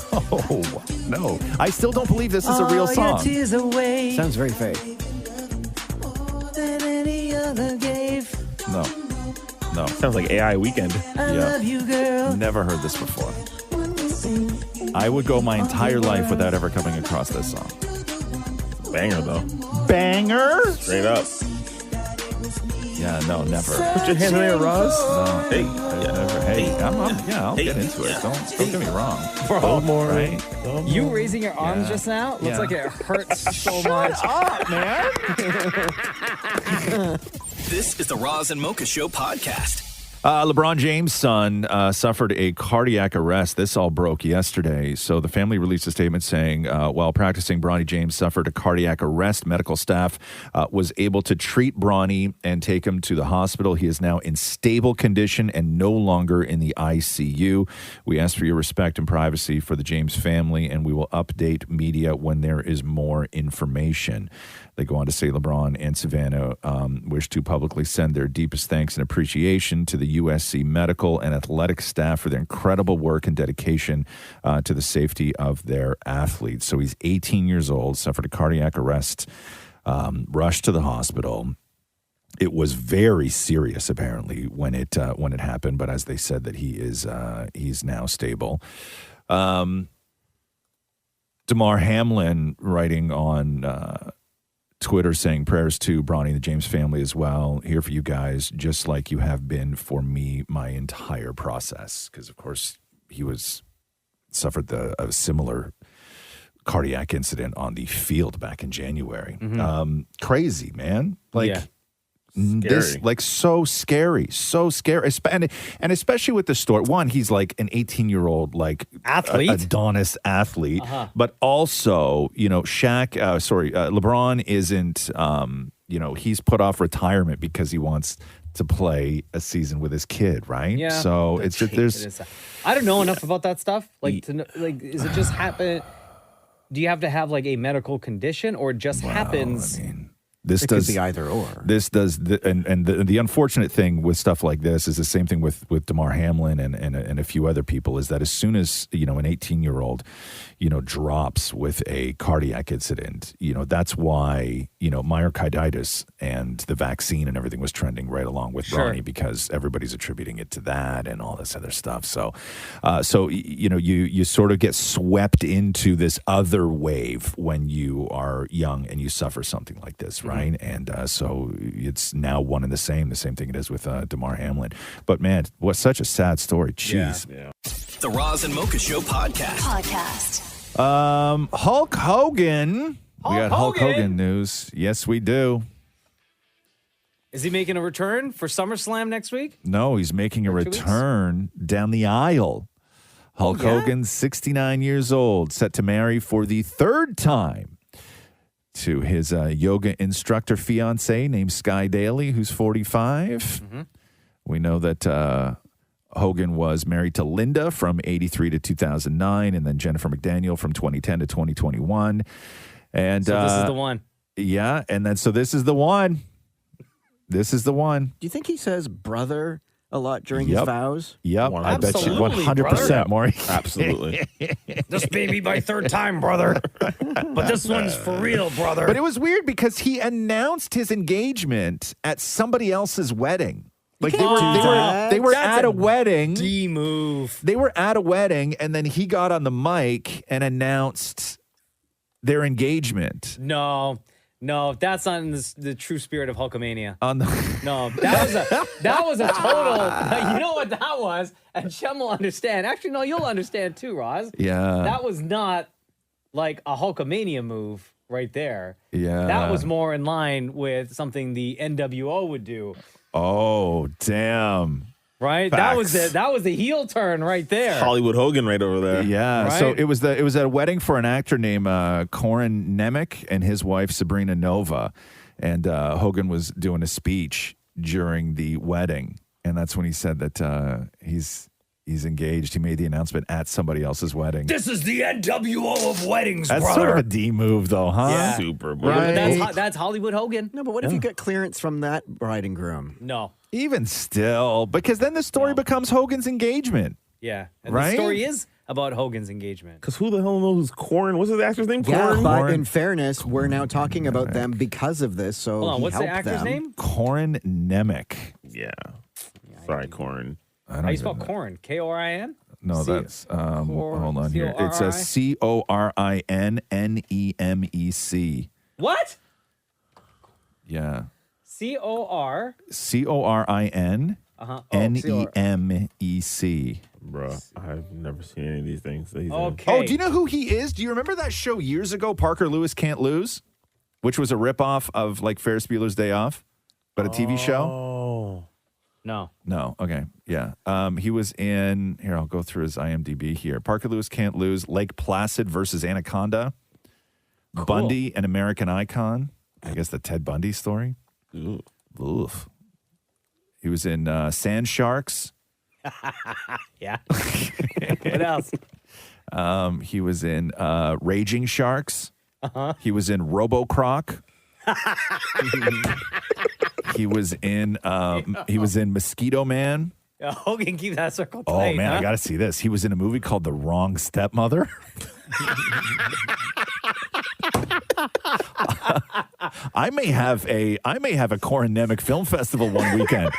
No. I still don't believe this is a real song. Away. Sounds very fake. Than any other gave. No. Sounds like AI Weekend. I love you, girl. Never heard this before. I would go my entire life without ever coming across this song. Banger, though. Banger? Straight up. Yeah, no, never. Put your hand in there, Roz. No. Hey. Never. Hey, I'll get into it. Don't get me wrong. Bro, right? You raising your arms just now looks like it hurts so much. Shut up, man. This is the Roz and Mocha Show podcast. LeBron James' son suffered a cardiac arrest. This all broke yesterday. So the family released a statement saying, while practicing, Bronny James suffered a cardiac arrest. Medical staff was able to treat Bronny and take him to the hospital. He is now in stable condition and no longer in the ICU. We ask for your respect and privacy for the James family, and we will update media when there is more information. They go on to say LeBron and Savannah wish to publicly send their deepest thanks and appreciation to the USC medical and athletic staff for their incredible work and dedication to the safety of their athletes. So he's 18 years old, suffered a cardiac arrest, rushed to the hospital. It was very serious, apparently, when it happened. But as they said, that he's now stable. Damar Hamlin writing on Twitter saying prayers to Bronny and the James family as well. Here for you guys, just like you have been for me my entire process. Because, of course, he suffered a similar cardiac incident on the field back in January. Mm-hmm. Crazy, man. Yeah. This, Scary. so scary, and especially with the story. One, he's like an 18-year-old, like athlete, Adonis athlete, but also, LeBron isn't, he's put off retirement because he wants to play a season with his kid, right? Yeah. So it's just there's. I don't know enough about that stuff. Like, to know, like, is it just happen? Do you have to have like a medical condition, or it just happens? This It does could be either or. This does, and the unfortunate thing with stuff like this is the same thing with Damar Hamlin and a few other people, is that as soon as an 18-year-old, drops with a cardiac incident, that's why myocarditis and the vaccine and everything was trending right along with Sure. Ronnie, because everybody's attributing it to that and all this other stuff. So, you sort of get swept into this other wave when you are young and you suffer something like this, right? And so it's now one and the same thing it is with Damar Hamlin. But man, what such a sad story. Jeez. Yeah. The Roz and Mocha Show podcast. Hulk Hogan. We got Hulk Hogan? Hogan news. Yes, we do. Is he making a return for SummerSlam next week? No, he's making a 2 weeks? return down the aisle. Hulk Hogan, 69 years old, set to marry for the third time to his yoga instructor fiance named Sky Daly, who's 45. We know that Hogan was married to Linda from 83 to 2009, and then Jennifer McDaniel from 2010 to 2021. And So this is the one. Yeah, and then so this is the one. This is the one. Do you think he says brother a lot during his Yep. vows? Yep, I bet you Absolutely, 100%, brother. Maury. Absolutely. This may be my third time, brother. But this one's for real, brother. But it was weird because he announced his engagement at somebody else's wedding. Like they were That's at a wedding. D move. They were at a wedding, and then he got on the mic and announced their engagement. No, that's not in the true spirit of Hulkamania. No, that was a total. You know what that was, and Shem will understand. Actually, no, you'll understand too, Roz. Yeah. That was not like a Hulkamania move right there. Yeah. That was more in line with something the NWO would do. Oh, damn. Right? Facts. That was the heel turn right there. Hollywood Hogan right over there. Yeah. Right? So it was at a wedding for an actor named Corin Nemec and his wife Sabrina Nova, and Hogan was doing a speech during the wedding, and that's when he said that he's engaged. He made the announcement at somebody else's wedding. This is the NWO of weddings, That's brother. sort of a D move, though, huh? Yeah. Super. Yeah, but that's Hollywood Hogan. No, but what if you get clearance from that bride and groom? No. Even still, because then the story becomes Hogan's engagement. Yeah. And Right? the story is about Hogan's engagement. Because who the hell knows Corn? What's his actor's name? Yeah, Corn? but in fairness, we're now talking about them because of this. So Hold on, he what's the helped actor's them. name? Corin Nemec. Yeah. Sorry, Corn. I How don't you spell even know. Corin? K-O-R-I-N? No, C- that's hold on here. C-O-R-I? It says CORINNEMEC. What? Yeah. C-O-R. CORINNEMEC. Bro, I've never seen any of these things that he's in. Okay. Oh, do you know who he is? Do you remember that show years ago, Parker Lewis Can't Lose? Which was a ripoff of like Ferris Bueller's Day Off, but a TV show? Oh. No. No. Okay. Yeah. He was in, here, I'll go through his IMDb here. Parker Lewis Can't Lose, Lake Placid versus Anaconda, Bundy, an American Icon. I guess the Ted Bundy story. Oof. He was in Sand Sharks. Yeah. What else? He was in Raging Sharks. Uh-huh. He was in RoboCroc. He was in Mosquito Man. Hogan, keep that circle Oh tight. man, huh? I gotta see this. He was in a movie called The Wrong Stepmother. I may have a Corin Nemec Film Festival one weekend.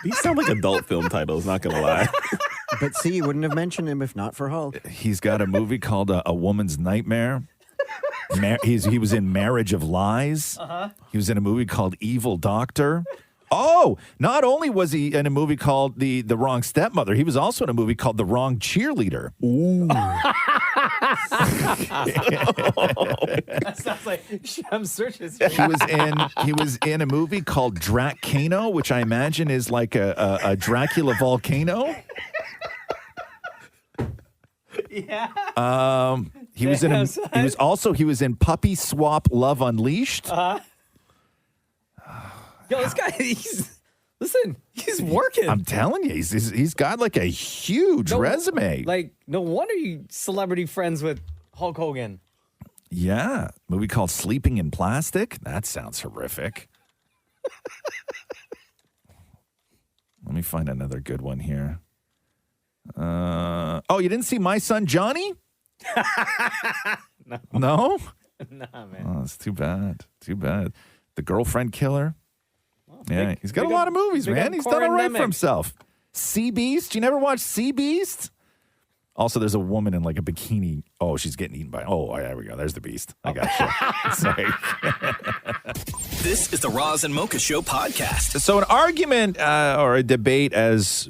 These sound like adult film titles, not gonna lie. But see, you wouldn't have mentioned him if not for Hulk. He's got a movie called A Woman's Nightmare. He was in Marriage of Lies. Uh-huh. He was in a movie called Evil Doctor. Oh, not only was he in a movie called The Wrong Stepmother, he was also in a movie called The Wrong Cheerleader. Ooh. That sounds like Shem searches. He was in a movie called Dracano, which I imagine is like a Dracula volcano. Yeah. He was in Puppy Swap Love Unleashed. Uh-huh. Yo, this guy, Listen, he's working. I'm telling you, he's got like a huge resume. Like, no wonder you celebrity friends with Hulk Hogan. Yeah. Movie called Sleeping in Plastic. That sounds horrific. Let me find another good one here. Oh, you didn't see My Son Johnny? No? No? Nah, man. Oh, it's too bad. Too bad. The Girlfriend Killer. Yeah, he's got a lot of movies, man. He's done all right for himself. Sea Beast. You never watched Sea Beast? Also, there's a woman in like a bikini. Oh, she's getting eaten by. Oh, there we go. There's the beast. I got you. Sorry. This is the Roz and Mocha Show podcast. So an argument or a debate as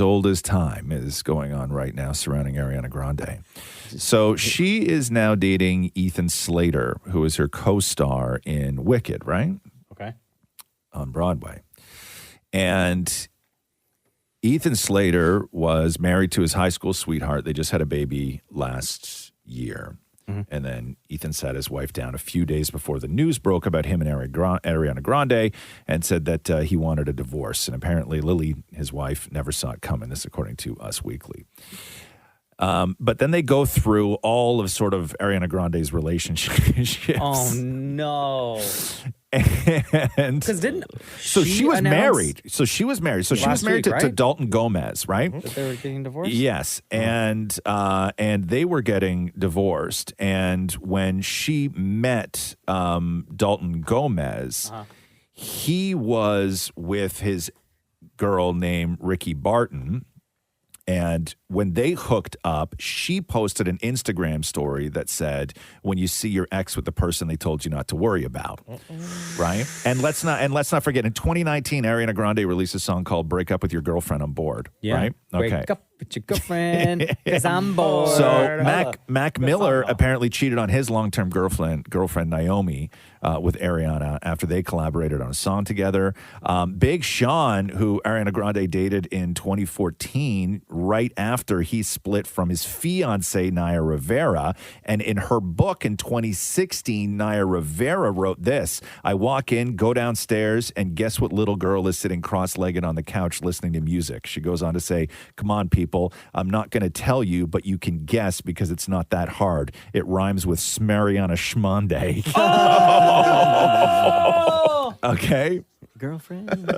old as time is going on right now surrounding Ariana Grande. So she is now dating Ethan Slater, who is her co-star in Wicked, right? Okay. On Broadway. And Ethan Slater was married to his high school sweetheart. They just had a baby last year. Mm-hmm. And then Ethan sat his wife down a few days before the news broke about him and Ariana Grande and said that he wanted a divorce. And apparently Lily, his wife, never saw it coming. This according to Us Weekly. But then they go through all of sort of Ariana Grande's relationships. Oh, no. And so she was married. So she was married to Dalton Gomez, right? That they were getting divorced? Yes. And they were getting divorced. And when she met Dalton Gomez, he was with his girl named Ricky Barton. And when they hooked up, she posted an Instagram story that said, "When you see your ex with the person they told you not to worry about," right? And let's not forget, in 2019, Ariana Grande released a song called "Break Up with Your Girlfriend, I'm Bored." Yeah. Right? Break up with your girlfriend because I'm bored. So Mac Miller apparently cheated on his long-term girlfriend Naomi with Ariana after they collaborated on a song together. Big Sean, who Ariana Grande dated in 2014, right after he split from his fiancée, Naya Rivera. And in her book in 2016, Naya Rivera wrote this: "I walk in, go downstairs, and guess what little girl is sitting cross-legged on the couch listening to music?" She goes on to say, "Come on, people. I'm not going to tell you, but you can guess because it's not that hard. It rhymes with Smariana Schmonday." Oh! Okay. Girlfriend.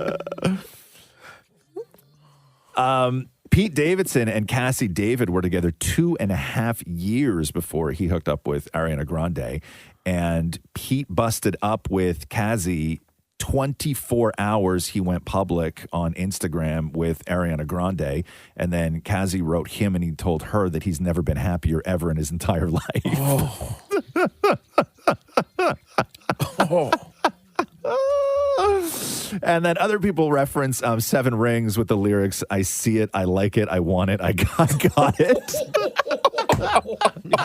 Pete Davidson and Cassie David were together 2.5 years before he hooked up with Ariana Grande. And Pete busted up with Cassie 24 hours he went public on Instagram with Ariana Grande. And then Cassie wrote him and he told her that he's never been happier ever in his entire life. Oh. Oh. And then other people reference Seven Rings with the lyrics, "I see it, I like it, I want it, I got it."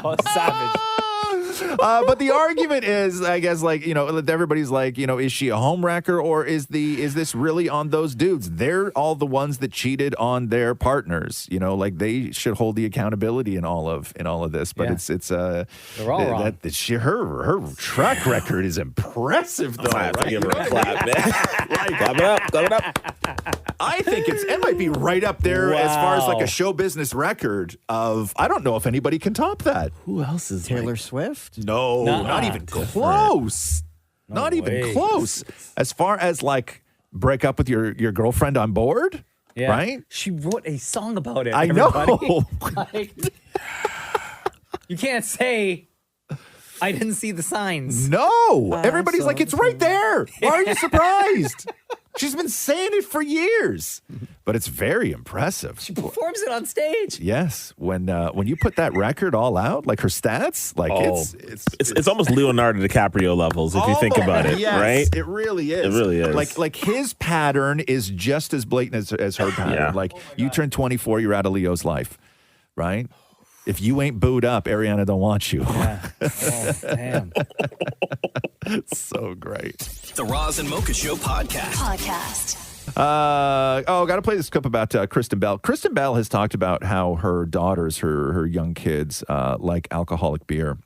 Oh, savage. But the argument is, I guess, like, everybody's like, is she a homewrecker, or is this really on those dudes? They're all the ones that cheated on their partners. Like they should hold the accountability in all of this. But they're all wrong. Her track record is impressive, though. I have to give her a clap, man. Clap it up. I think it might be right up there as far as like a show business record of. I don't know if anybody can top that. Who else is Taylor Swift? No, not even close. Not even close. As far as like break up with your girlfriend on board, right? She wrote a song about it. I everybody. know. Like, you can't say I didn't see the signs. No, everybody's like, it's right there. Why are you surprised? She's been saying it for years, but it's very impressive. She performs it on stage. Yes, when you put that record all out, like her stats, like it's almost Leonardo DiCaprio levels if you think about it, yes, right? It really is. It really is. Like his pattern is just as blatant as her pattern. Yeah. Like you turn 24, you're out of Leo's life, right? If you ain't booed up, Ariana don't want you. Yeah. Oh, damn. It's so great. The Roz and Mocha Show podcast. Got to play this clip about Kristen Bell. Kristen Bell has talked about how her daughters, her young kids, like alcoholic beer.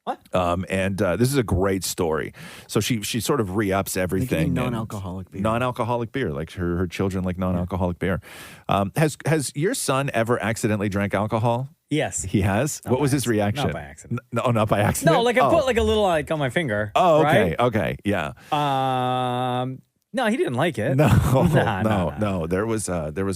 What? And this is a great story. So she sort of re-ups everything. and- non-alcoholic beer. Non-alcoholic beer, like her children like non-alcoholic beer. Has your son ever accidentally drank alcohol? Yes. He has? What was his reaction? Not by accident. No, not by accident? No, like I Oh. put like a little like on my finger. Oh, okay, right? okay, yeah. No, he didn't like it. No, Nah. no. There was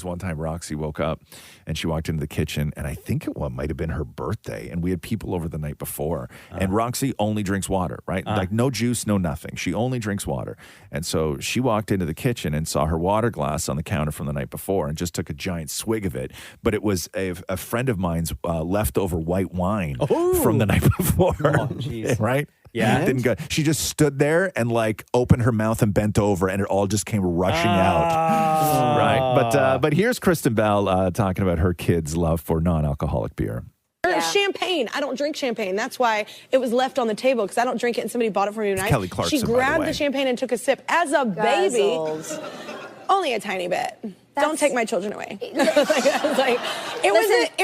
one time Roxy woke up and she walked into the kitchen, and I think it might have been her birthday, and we had people over the night before. And Roxy only drinks water, right? Like no juice, no nothing. She only drinks water. And so she walked into the kitchen and saw her water glass on the counter from the night before and just took a giant swig of it. But it was a friend of mine's leftover white wine from the night before. Oh, jeez. Right? Yeah. Didn't go. She just stood there and like opened her mouth and bent over, and it all just came rushing out. Right. But here's Kristen Bell talking about her kids' love for non-alcoholic beer. Champagne. I don't drink champagne. That's why it was left on the table, because I don't drink it and somebody bought it for me tonight. Kelly Clarkson, She by the grabbed way. the champagne and took a sip as a baby. Only a tiny bit. Don't take my children away. It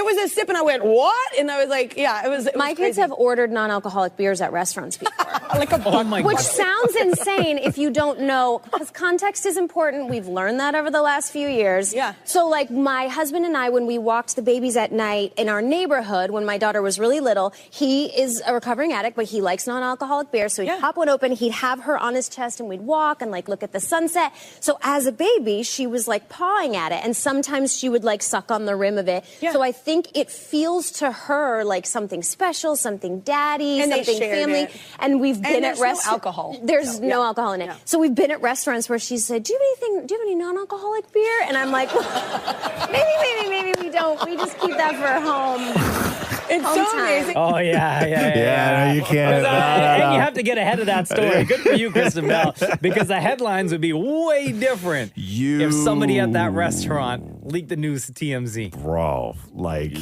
was a sip, and I went, what? And I was like, yeah, it was. My kids have ordered non-alcoholic beers at restaurants before. Like a Which sounds insane if you don't know, because context is important. We've learned that over the last few years. Yeah. So, like, my husband and I, when we walked the babies at night in our neighborhood, when my daughter was really little, he is a recovering addict, but he likes non-alcoholic beer. So he'd pop one open, he'd have her on his chest, and we'd walk and, like, look at the sunset. So as a baby, she was, like, pawing at it, and sometimes she would, like, suck on the rim of it. Yeah. So I think it feels to her like something special, something daddy, And they something shared family. it. And we've And been at there's no restaurants. alcohol. There's no alcohol in it. So we've been at restaurants where she said, do you have any non-alcoholic beer? And I'm like, maybe we don't. We just keep that for home. It's so amazing. Oh, yeah. Yeah, no, you can't. And you have to get ahead of that story. Good for you, Kristen Bell, because the headlines would be way different if somebody at that restaurant leaked the news to TMZ. Bro, like...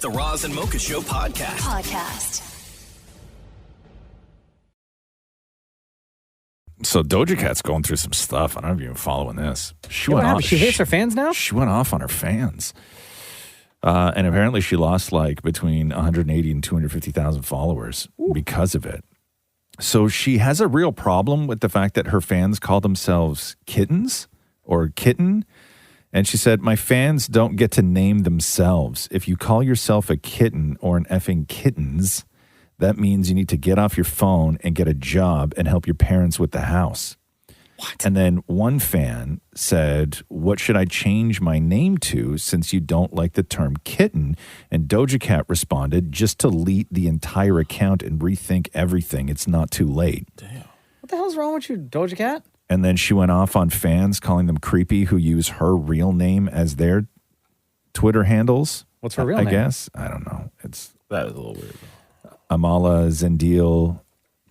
The Roz and Mocha Show podcast. So Doja Cat's going through some stuff. I don't know if you've been following this. She Yeah, what went happened? off. She hates her fans now? She went off on her fans. And apparently she lost like between 180 and 250,000 followers because of it. So she has a real problem with the fact that her fans call themselves kittens or kitten. And she said, my fans don't get to name themselves. If you call yourself a kitten or an effing kittens, that means you need to get off your phone and get a job and help your parents with the house. What? And then one fan said, what should I change my name to since you don't like the term kitten? And Doja Cat responded, just delete the entire account and rethink everything. It's not too late. What the hell's wrong with you, Doja Cat? And then she went off on fans, calling them creepy who use her real name as their Twitter handles. What's her real I name? guess. I don't know. That is a little weird. Amala Zendil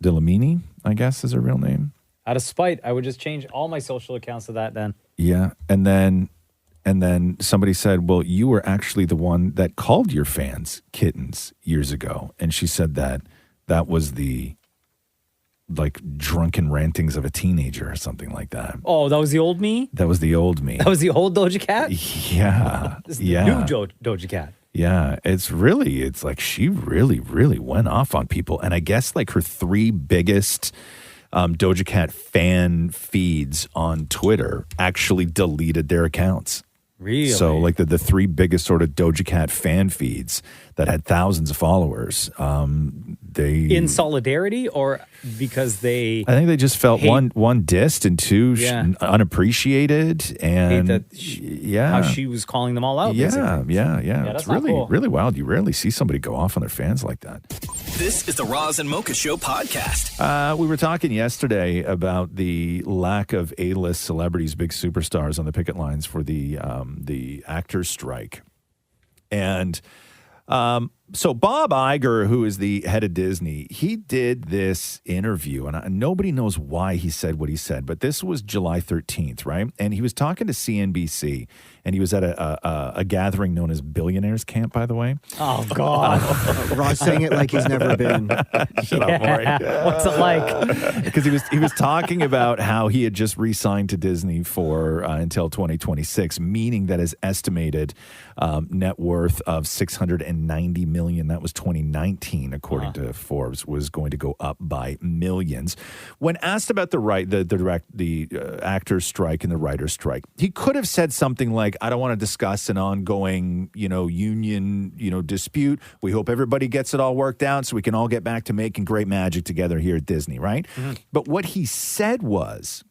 Dilamini, I guess, is her real name. Out of spite, I would just change all my social accounts to that then. Yeah. And then somebody said, well, you were actually the one that called your fans kittens years ago. And she said that was the like drunken rantings of a teenager or something like that. Oh, that was the old me? That was the old me. That was the old Doja Cat? Yeah. This is yeah. the new Doja Cat. Yeah, it's like she really, really went off on people. And I guess like her three biggest Doja Cat fan feeds on Twitter actually deleted their accounts. Really? So like the three biggest sort of Doja Cat fan feeds that had thousands of followers, they... In solidarity or because they... I think they just felt hate- one dissed and two Yeah. unappreciated and hate that yeah. how she was calling them all out. Yeah, basically. yeah. that's It's not really, cool. really wild. You rarely see somebody go off on their fans like that. This is the Roz and Mocha Show podcast. We were talking yesterday about the lack of A-list celebrities, big superstars on the picket lines for the actors' strike. And so Bob Iger, who is the head of Disney, he did this interview, and nobody knows why he said what he said, but this was July 13th, right? And he was talking to CNBC, and he was at a gathering known as Billionaires Camp, by the way. Oh, God. Ross saying it like he's never been. Shut up, Maury. What's it like? Because he was talking about how he had just re-signed to Disney for until 2026, meaning that his estimated net worth of $690 million. That was 2019, according to Forbes, was going to go up by millions. When asked about the actors' strike and the writers' strike, he could have said something like, I don't want to discuss an ongoing, union, dispute. We hope everybody gets it all worked out so we can all get back to making great magic together here at Disney, right? Mm-hmm. But what he said was,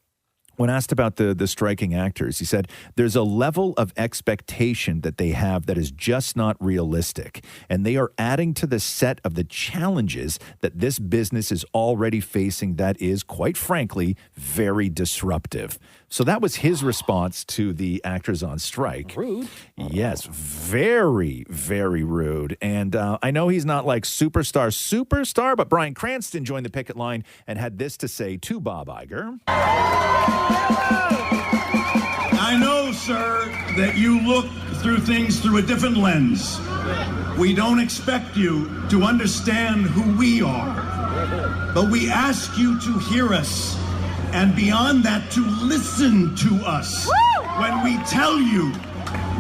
when asked about the striking actors, he said, there's a level of expectation that they have that is just not realistic. And they are adding to the set of the challenges that this business is already facing that is, quite frankly, very disruptive. So that was his response to the actors on strike. Rude. Yes, very, very rude. And I know he's not like superstar, but Bryan Cranston joined the picket line and had this to say to Bob Iger. I know, sir, that you look through things through a different lens. We don't expect you to understand who we are, but we ask you to hear us, and beyond that, to listen to us. When we tell you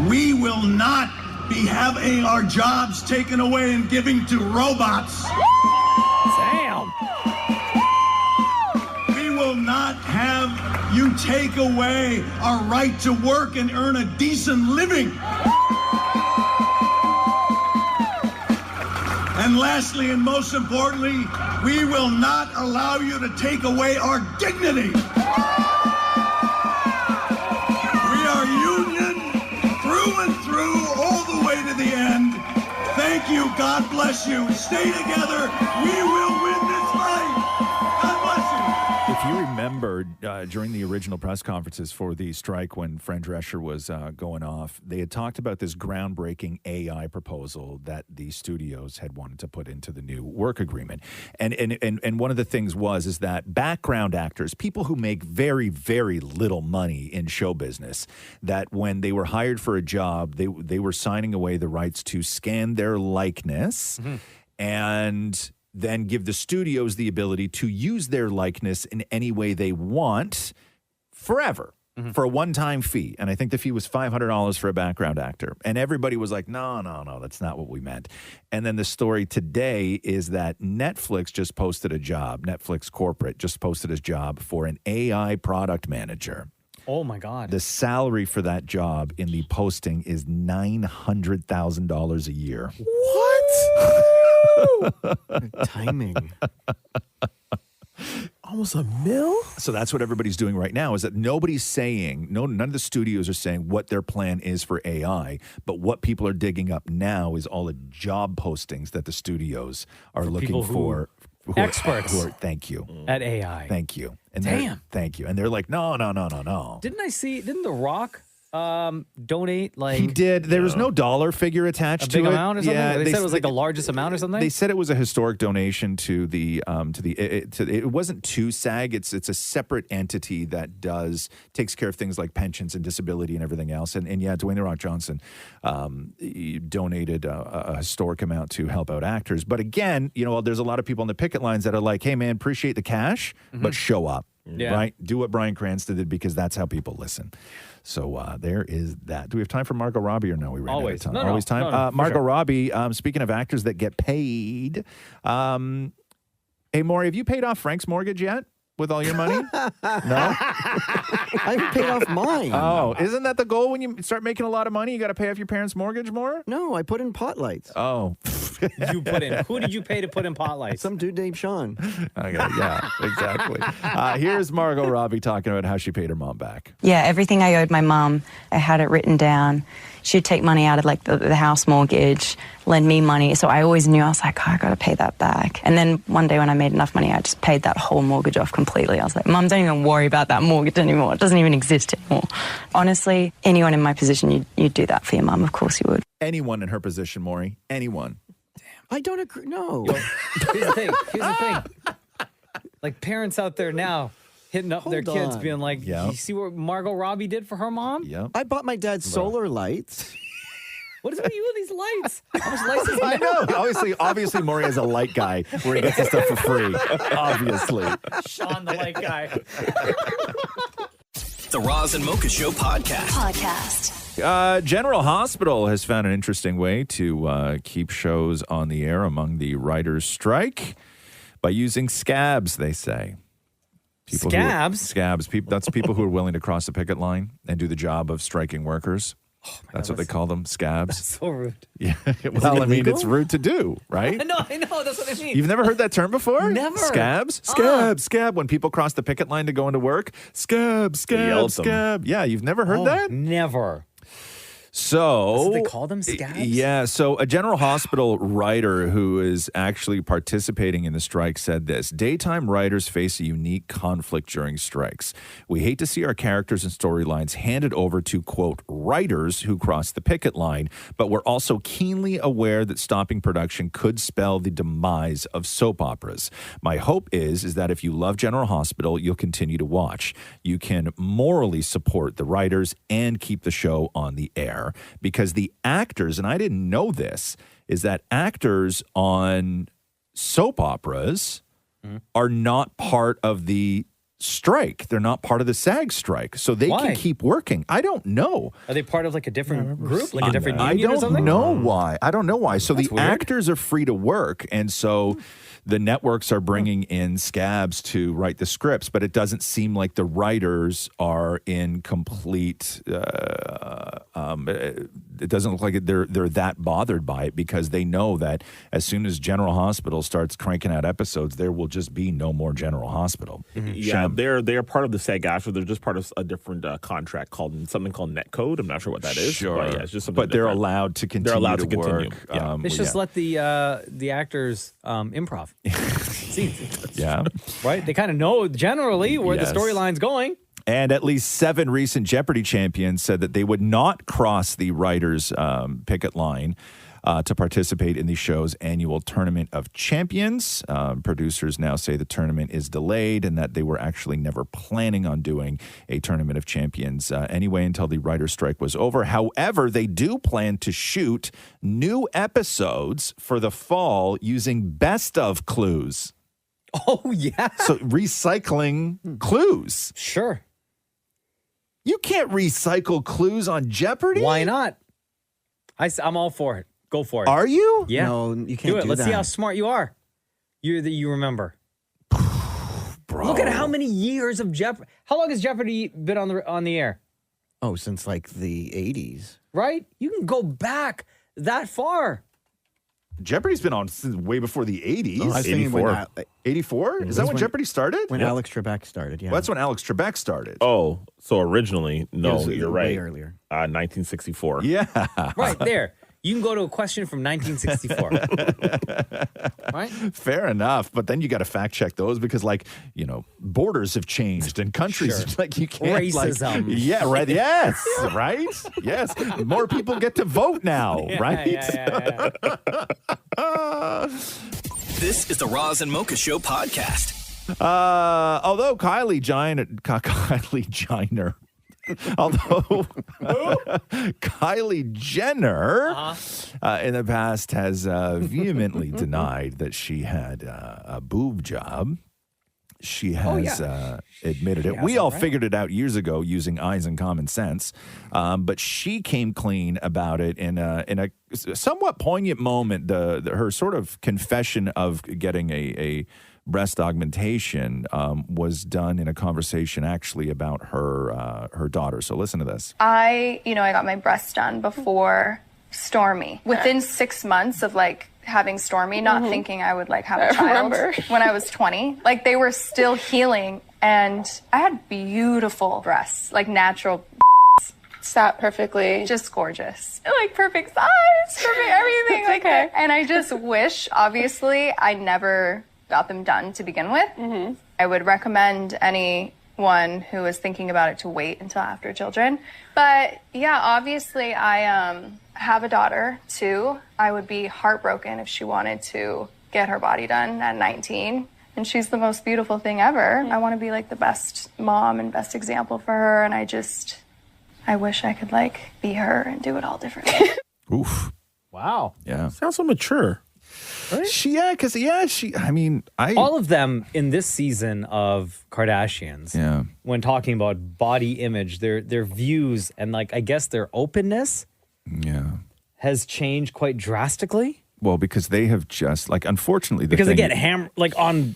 we will not be having our jobs taken away and giving to robots. Damn. We will not have you take away our right to work and earn a decent living. And lastly, and most importantly, we will not allow you to take away our dignity. We are union through and through, all the way to the end. Thank you. God bless you. Stay together. We will win this fight. God bless you. If you remember, during the original press conferences for the strike when Fran Drescher was going off, they had talked about this groundbreaking AI proposal that the studios had wanted to put into the new work agreement. And one of the things is that background actors, people who make very, very little money in show business, that when they were hired for a job, they were signing away the rights to scan their likeness and then give the studios the ability to use their likeness in any way they want forever for a one-time fee. And I think the fee was $500 for a background actor. And everybody was like, no, that's not what we meant. And then the story today is that Netflix just posted a job. Netflix corporate just posted a job for an AI product manager. Oh, my God. The salary for that job in the posting is $900,000 a year. What? Timing. Almost a mil? So that's what everybody's doing right now, is that nobody's saying, none of the studios are saying what their plan is for AI, but what people are digging up now is all the job postings that the studios are looking for. Experts. Thank you. At AI. Thank you. And Damn. Thank you. And they're like, no. Didn't The Rock donate like he did. There was no dollar figure attached a to big it. amount or something? Yeah, They said it was like the largest amount or something? They said it was a historic donation to the it wasn't to SAG. It's a separate entity that takes care of things like pensions and disability and everything else. And yeah, Dwayne The Rock Johnson donated a historic amount to help out actors. But again, there's a lot of people on the picket lines that are like, hey man, appreciate the cash, but show up. Yeah. Right? Do what Bryan Cranston did, because that's how people listen. So there is that. Do we have time for Margot Robbie or no? We ran Always. out of time. No, Always time. no, Margot sure. Robbie, speaking of actors that get paid, hey, Maury, have you paid off Frank's mortgage yet with all your money? No? I haven't paid off mine. Oh, isn't that the goal when you start making a lot of money? You got to pay off your parents' mortgage more? No, I put in pot lights. Oh. You put in. Who did you pay to put in pot lights? Some dude named Sean. Okay, yeah, exactly. Here's Margot Robbie talking about how she paid her mom back. Yeah, everything I owed my mum, I had it written down. She'd take money out of like the house mortgage, lend me money. So I always knew, I was like, I got to pay that back. And then one day when I made enough money, I just paid that whole mortgage off completely. I was like, Mum, don't even worry about that mortgage anymore. It doesn't even exist anymore. Honestly, anyone in my position, you'd do that for your mum. Of course you would. Anyone in her position, Maury. Anyone. I don't agree. No. Here's the thing. Like parents out there now hitting up their kids being like, you see what Margot Robbie did for her mom? Yep. I bought my dad solar lights. What is with you and these lights? How much lights is I know. Obviously, Maury is a light guy where he gets the stuff for free. Obviously. Sean, the light guy. The Roz and Mocha Show podcast. General Hospital has found an interesting way to keep shows on the air among the writers' strike by using scabs, they say. Scabs? That's people who are willing to cross the picket line and do the job of striking workers. That's what they call them, scabs. That's so rude. Yeah. Well, I mean, it's rude to do, right? I know. That's what I mean. You've never heard that term before? Never. Scabs? Scab. When people cross the picket line to go into work, scab. Yeah, you've never heard that? Never. So That's what they call them, scabs? Yeah. So a General Hospital writer who is actually participating in the strike said this: daytime writers face a unique conflict during strikes. We hate to see our characters and storylines handed over to, quote, writers who cross the picket line, but we're also keenly aware that stopping production could spell the demise of soap operas. My hope is that if you love General Hospital, you'll continue to watch. You can morally support the writers and keep the show on the air. Because the actors, and I didn't know this, is that actors on soap operas are not part of the strike. They're not part of the SAG strike. So they can keep working. I don't know. Are they part of like a different group, like a different union or something? I don't know why. So the actors are free to work, and so the networks are bringing in scabs to write the scripts, but it doesn't seem like the writers are in complete. It doesn't look like they're that bothered by it, because they know that as soon as General Hospital starts cranking out episodes, there will just be no more General Hospital. Yeah, they're part of the SAG-AFTRA. They're just part of a different contract called something called Netcode. I'm not sure what that is. Sure, but yeah, it's just something. But they're allowed to continue. They're allowed to work. continue. Yeah. They should just let the actors improv. See, yeah, right. They kind of know generally where Yes. the storyline's going. And at least 7 recent Jeopardy champions said that they would not cross the writers' picket line to participate in the show's annual Tournament of Champions. Producers now say the tournament is delayed and that they were actually never planning on doing a Tournament of Champions anyway until the writer's strike was over. However, they do plan to shoot new episodes for the fall using best of clues. Oh, yeah. So recycling clues. Sure. You can't recycle clues on Jeopardy. Why not? I'm all for it. Go for it. Are you? Yeah. No, you can't do it. do Let's see that. how smart you are. You remember. Bro. Look at how many years of Jeopardy. How long has Jeopardy been on the air? Oh, since like the 80s. Right? You can go back that far. Jeopardy's been on since way before the 80s. Oh, I was thinking when 84? Is that when Jeopardy started? When Alex Trebek started, yeah. Well, that's when Alex Trebek started. Oh, so originally, no, Yes, you're way right. earlier. 1964. Yeah. Right there. You can go to a question from 1964. Right? Fair enough. But then you got to fact check those because, borders have changed and countries, Sure. you can't. Racism. Yeah, right. Yes, right? Yes. More people get to vote now, right? Yeah. This is the Roz and Mocha Show podcast. Although Kylie Jenner, Kylie Jenner in the past has vehemently denied that she had a boob job. She has admitted it. We all figured it out years ago using eyes and common sense, but she came clean about it in a somewhat poignant moment. Her sort of confession of getting a breast augmentation was done in a conversation actually about her daughter. So listen to this. I got my breasts done before Stormy. Within 6 months of having Stormy, not thinking I would have a child when I was 20. They were still healing, and I had beautiful breasts, natural. Sat perfectly, just gorgeous, perfect size, perfect everything. Okay. And I just wish, obviously, I never got them done to begin with. I would recommend anyone who is thinking about it to wait until after children. But yeah, obviously I have a daughter too. I would be heartbroken if she wanted to get her body done at 19. And she's the most beautiful thing ever. I want to be the best mom and best example for her. And I wish I could be her and do it all differently. Oof. Wow. Yeah. Sounds so mature. All of them in this season of Kardashians, when talking about body image, their views and like I guess their openness, has changed quite drastically. Well, because they have just like, unfortunately, Because they get like on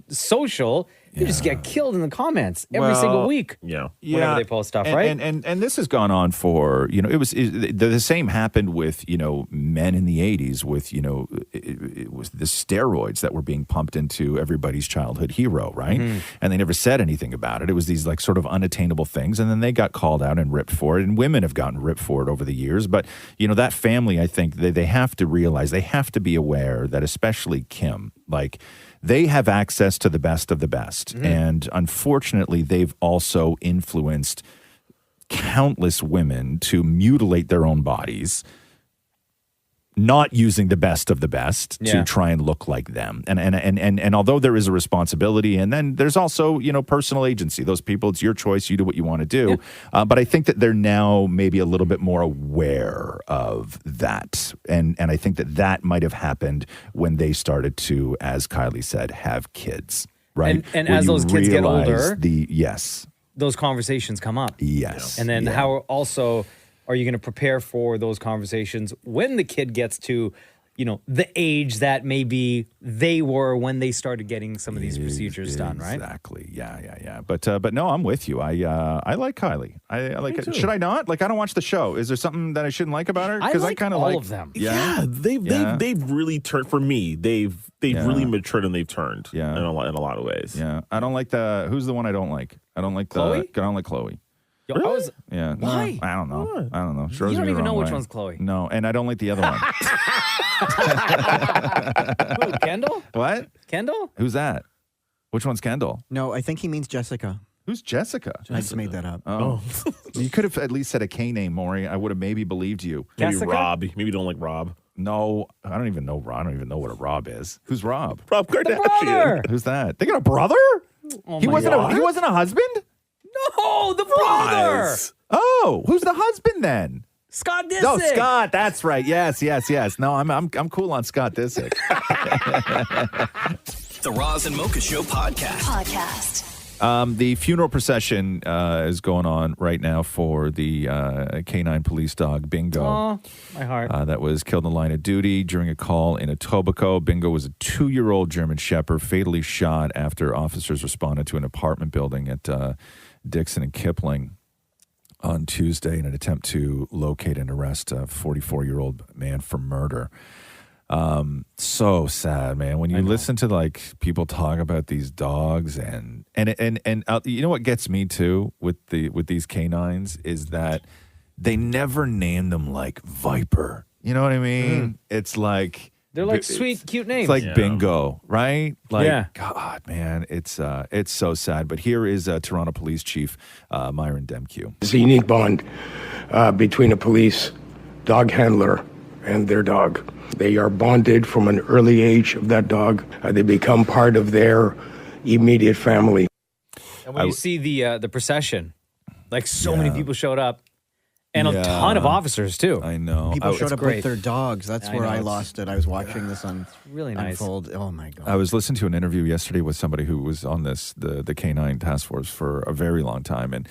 social, you just get killed in the comments every single week. Whenever they post stuff, right? And this has gone on for, the same happened with, men in the 80s with, it was the steroids that were being pumped into everybody's childhood hero, right? Mm-hmm. And they never said anything about it. It was these like sort of unattainable things. And then they got called out and ripped for it. And women have gotten ripped for it over the years. But, that family, I think they have to realize, they have to be aware that especially Kim, like, they have access to the best of the best. Mm-hmm. And unfortunately, they've also influenced countless women to mutilate their own bodies, not using the best of the best to try and look like them. And although there is a responsibility, and then there's also, personal agency. Those people, it's your choice. You do what you want to do. But I think that they're now maybe a little bit more aware of that. And I think that might have happened when they started to, as Kylie said, have kids, right? And Where as you those kids get realize older, those conversations come up. Yes. And then how also are you going to prepare for those conversations when the kid gets to, the age that maybe they were when they started getting some of these procedures done, right? Exactly. Yeah. But no, I'm with you. I like Kylie. I like it. Should I not? Like, I don't watch the show. Is there something that I shouldn't like about her? Because I kind of like of them. They've really turned, for me, they've really matured and they've turned in a lot of ways. Yeah. I don't like who's the one I don't like? I don't like Chloe? I don't like Chloe. Really? Yeah. Why? I don't know. She rubs You don't me the even know wrong which way. one's Chloe. No, and I don't like the other one. Who, Kendall? What? Kendall? Who's that? Which one's Kendall? No, I think he means Jessica. Who's Jessica? I just made that up. Oh. You could have at least said a K name, Maury. I would have maybe believed you. Maybe Rob. Maybe you don't like Rob. No, I don't even know Rob. I don't even know what a Rob is. Who's Rob? Rob Kardashian. Who's that? They got a brother? Oh he my wasn't God. he wasn't a husband? No, the brother. Oh, who's the husband then? Scott Disick. No, Scott. That's right. Yes. No, I'm cool on Scott Disick. The Roz and Mocha Show podcast. The funeral procession is going on right now for the canine police dog Bingo. Oh, my heart. That was killed in the line of duty during a call in Etobicoke. Bingo was a 2-year-old German Shepherd, fatally shot after officers responded to an apartment building at Dixon and Kipling on Tuesday in an attempt to locate and arrest a 44-year-old man for murder. So sad, man. When you listen to like people talk about these dogs and you know what gets me too with these canines is that they never name them like Viper. You know what I mean? It's like they're like sweet, cute names. It's like Bingo, right? Like, Yeah. God, man, it's so sad. But here is Toronto Police Chief Myron Demkew. It's a unique bond between a police dog handler and their dog. They are bonded from an early age of that dog. They become part of their immediate family. And when you see the procession, like so many people showed up. And a ton of officers, too. I know. People showed It's up great. with their dogs. That's I where know, I it's lost it. I was watching this really nice. unfold. Oh, my God. I was listening to an interview yesterday with somebody who was on the canine task force for a very long time, and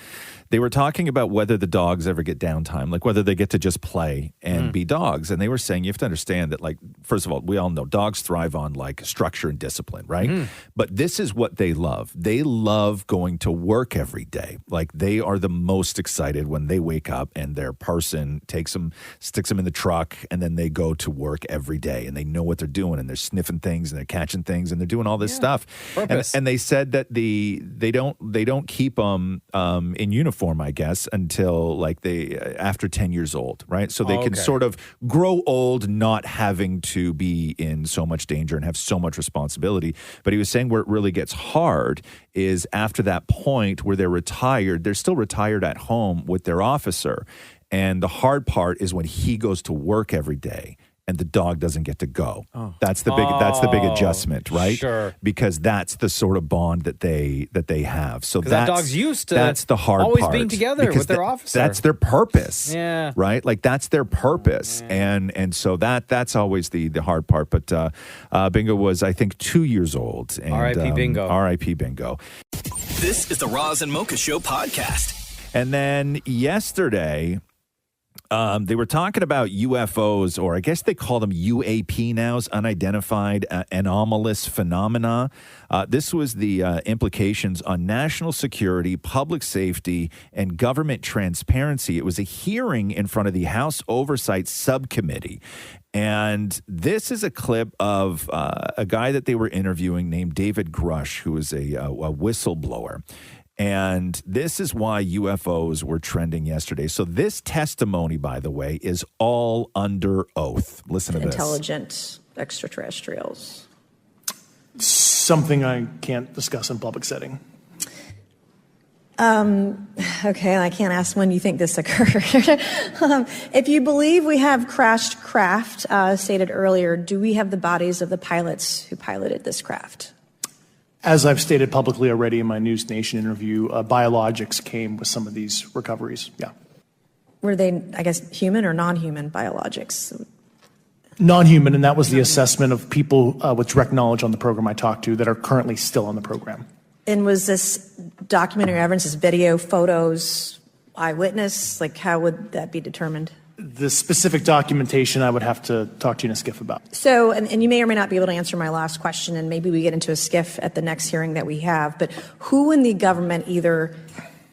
they were talking about whether the dogs ever get downtime, like whether they get to just play and be dogs. And they were saying you have to understand that, like, first of all, we all know dogs thrive on like structure and discipline, right? But this is what they love. They love going to work every day. Like they are the most excited when they wake up and their person takes them, sticks them in the truck, and then they go to work every day and they know what they're doing and they're sniffing things and they're catching things and they're doing all this stuff. And they said that they don't keep them in uniform, I guess, until like after 10 years old, right? So they can sort of grow old not having to be in so much danger and have so much responsibility. But he was saying where it really gets hard is after that point where they're retired, they're still retired at home with their officer. And the hard part is when he goes to work every day and the dog doesn't get to go. That's the big adjustment, right? Sure. Because that's the sort of bond that they have. So 'Cause that dog's used to that's the hard always part. being together Because with their officer. That's their purpose. Yeah. Right? Like that's their purpose. And so that's always the hard part. But Bingo was, I think, 2 years old. And, R.I.P. Bingo. R.I.P. Bingo. This is the Roz and Mocha Show podcast. And then yesterday, they were talking about UFOs, or I guess they call them UAP now, unidentified anomalous phenomena. This was the implications on national security, public safety, and government transparency. It was a hearing in front of the House Oversight Subcommittee. And this is a clip of a guy that they were interviewing named David Grush, who is a whistleblower. And this is why UFOs were trending yesterday. So this testimony, by the way, is all under oath. Listen to this. Intelligent extraterrestrials. Something I can't discuss in public setting. Okay, I can't ask when you think this occurred. If you believe we have crashed craft, stated earlier, do we have the bodies of the pilots who piloted this craft? As I've stated publicly already in my News Nation interview, biologics came with some of these recoveries. Yeah. Were they, I guess, human or non-human biologics? Non-human, and that was the assessment of people with direct knowledge on the program I talked to that are currently still on the program. And was this documentary evidence, this video, photos, eyewitness? Like, how would that be determined? The specific documentation I would have to talk to you in a skiff about. So, and you may or may not be able to answer my last question, and maybe we get into a skiff at the next hearing that we have, but who in the government, either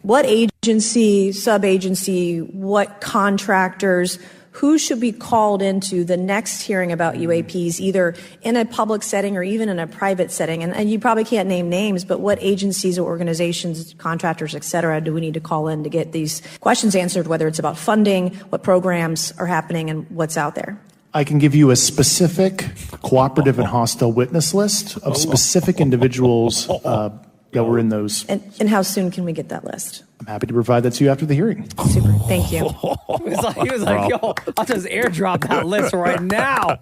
what agency, sub-agency, what contractors, who should be called into the next hearing about UAPs, either in a public setting or even in a private setting? And you probably can't name names, but what agencies or organizations, contractors, et cetera, do we need to call in to get these questions answered, whether it's about funding, what programs are happening, and what's out there? I can give you a specific cooperative and hostile witness list of specific individuals that were in those. And how soon can we get that list? I'm happy to provide that to you after the hearing. Super. Thank you. He was like, yo, I'll just airdrop that list right now.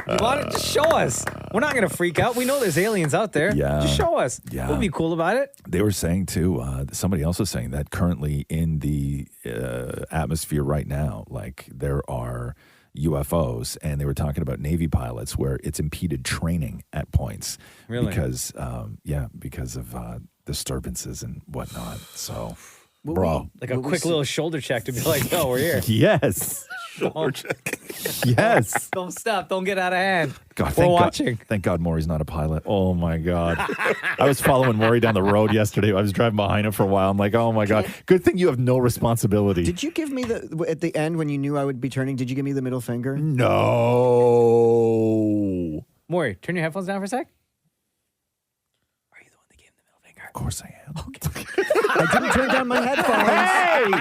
You want it? Just show us. We're not going to freak out. We know there's aliens out there. Yeah. Just show us. Yeah. We'll be cool about it. They were saying, too, somebody else was saying that currently in the atmosphere right now, like there are UFOs, and they were talking about Navy pilots where it's impeded training at points. Really? Because, because of disturbances and whatnot. So, Like a quick little shoulder check to be like, yo, we're here. Yes. Shoulder check. Yes. Don't stop. Don't get out of hand. God, we're watching. Thank God Maury's not a pilot. Oh, my God. I was following Maury down the road yesterday. I was driving behind him for a while. I'm like, oh, my God. Good thing you have no responsibility. Did you give me at the end when you knew I would be turning, did you give me the middle finger? No. Maury, turn your headphones down for a sec. Of course I am. Okay. I didn't turn down my headphones.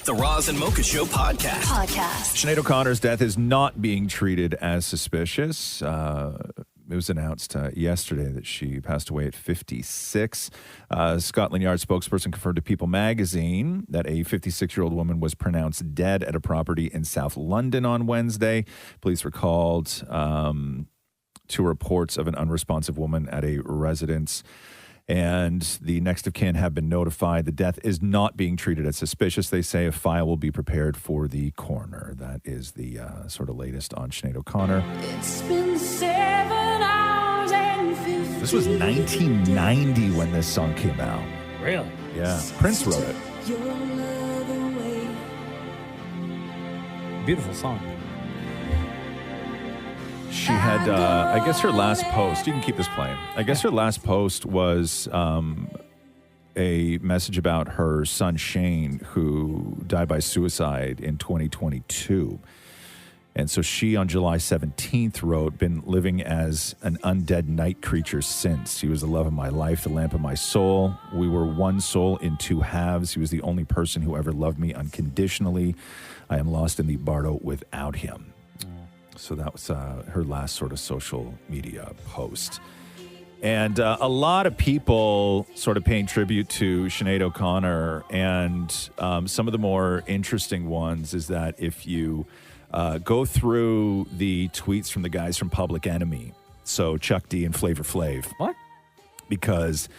The Roz and Mocha Show podcast. Sinead O'Connor's death is not being treated as suspicious. It was announced yesterday that she passed away at 56. Scotland Yard spokesperson confirmed to People magazine that a 56-year-old woman was pronounced dead at a property in South London on Wednesday. Police were called to reports of an unresponsive woman at a residence, and the next of kin have been notified. The death is not being treated as suspicious. They say a file will be prepared for the coroner. That is the sort of latest on Sinead O'Connor. It's been 7 hours and 50. This was 1990 when this song came out. Really? Yeah. Prince wrote it. Your love away. Beautiful song. She had, I guess her last post, you can keep this playing. I guess her last post was a message about her son Shane, who died by suicide in 2022. And so she, on July 17th, wrote, "Been living as an undead night creature since. He was the love of my life, the lamp of my soul. We were one soul in two halves. He was the only person who ever loved me unconditionally. I am lost in the bardo without him." So that was her last sort of social media post. And a lot of people sort of paying tribute to Sinead O'Connor. And some of the more interesting ones is that if you Go through the tweets from the guys from Public Enemy. So Chuck D and Flavor Flav. What? Because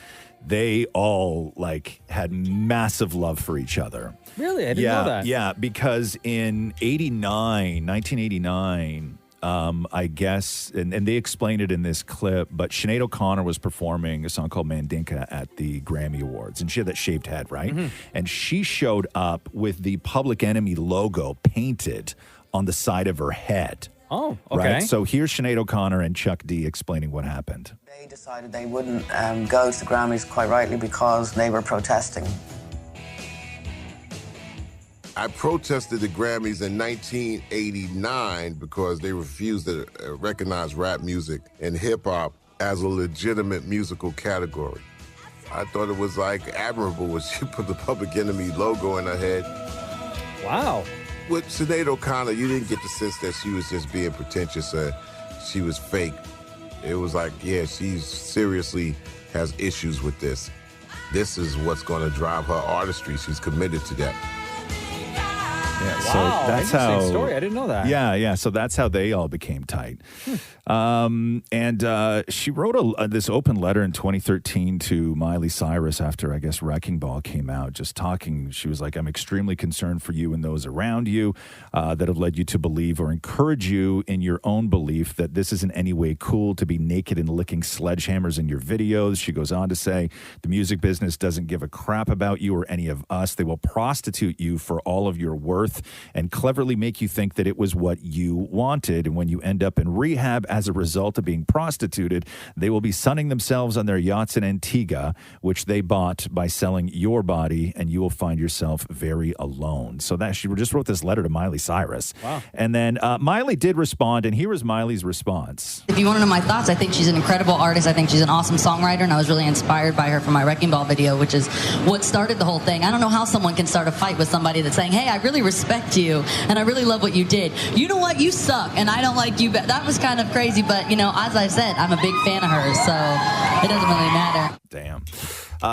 they all like had massive love for each other. Really? I didn't know that. Yeah, because in 1989, I guess, and they explained it in this clip, but Sinead O'Connor was performing a song called Mandinka at the Grammy Awards, and she had that shaved head, right? Mm-hmm. And she showed up with the Public Enemy logo painted on the side of her head. Oh, okay. Right? So here's Sinead O'Connor and Chuck D explaining what happened. They decided they wouldn't go to the Grammys, quite rightly, because they were protesting. I protested the Grammys in 1989 because they refused to recognize rap music and hip-hop as a legitimate musical category. I thought it was like admirable when she put the Public Enemy logo in her head. Wow. With Sinead O'Connor, you didn't get the sense that she was just being pretentious or she was fake. It was like, yeah, she seriously has issues with this. This is what's going to drive her artistry. She's committed to that. Yeah, Wow, so that's how. interesting story. I didn't know that. Yeah. So that's how they all became tight. And she wrote this open letter in 2013 to Miley Cyrus after, I guess, Wrecking Ball came out, just talking. She was like, I'm extremely concerned for you and those around you that have led you to believe or encourage you in your own belief that this isn't any way cool to be naked and licking sledgehammers in your videos. She goes on to say, the music business doesn't give a crap about you or any of us. They will prostitute you for all of your worth and cleverly make you think that it was what you wanted. And when you end up in rehab as a result of being prostituted, they will be sunning themselves on their yachts in Antigua, which they bought by selling your body, and you will find yourself very alone. So that she just wrote this letter to Miley Cyrus. Wow. And then Miley did respond, and here was Miley's response. If you want to know my thoughts, I think she's an incredible artist. I think she's an awesome songwriter, and I was really inspired by her for my Wrecking Ball video, which is what started the whole thing. I don't know how someone can start a fight with somebody that's saying, hey, I really respect you, and I really love what you did. You know what? You suck, and I don't like you. That was kind of crazy, but, you know, as I said, I'm a big fan of hers, so it doesn't really matter. Damn.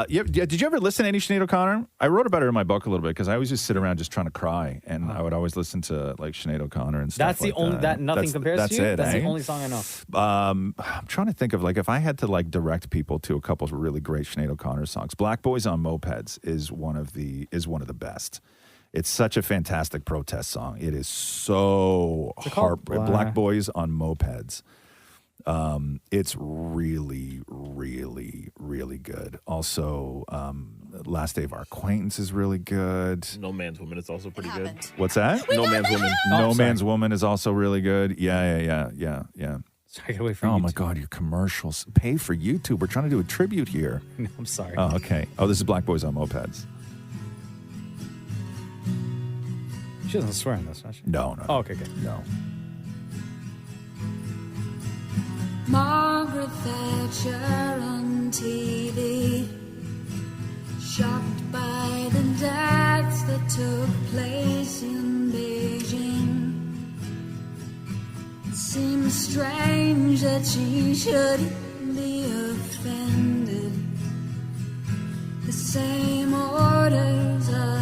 Did you ever listen to any Sinead O'Connor? I wrote about her in my book a little bit because I always just sit around just trying to cry, and I would always listen to like Sinead O'Connor and stuff. That's the like only that nothing compares that's to you. it. That's eh? the only song I know. I'm trying to think of like if I had to like direct people to a couple of really great Sinead O'Connor songs. Black Boys on Mopeds is one of the best. It's such a fantastic protest song. It is so heartbreaking. Black Boys on Mopeds. It's really, really, really good. Also, Last Day of Our Acquaintance is really good. No Man's Woman is also pretty good. What's that? No Man's Woman. No Man's Woman is also really good. Yeah. Sorry, get away from Oh YouTube. my God, your commercials. Pay for YouTube. We're trying to do a tribute here. No, I'm sorry. Oh, okay. Oh, this is Black Boys on Mopeds. She doesn't swear in this, does she? No. Oh, okay, good. No. Margaret Thatcher on TV, shocked by the deaths that took place in Beijing. It seems strange that she should be offended. The same orders are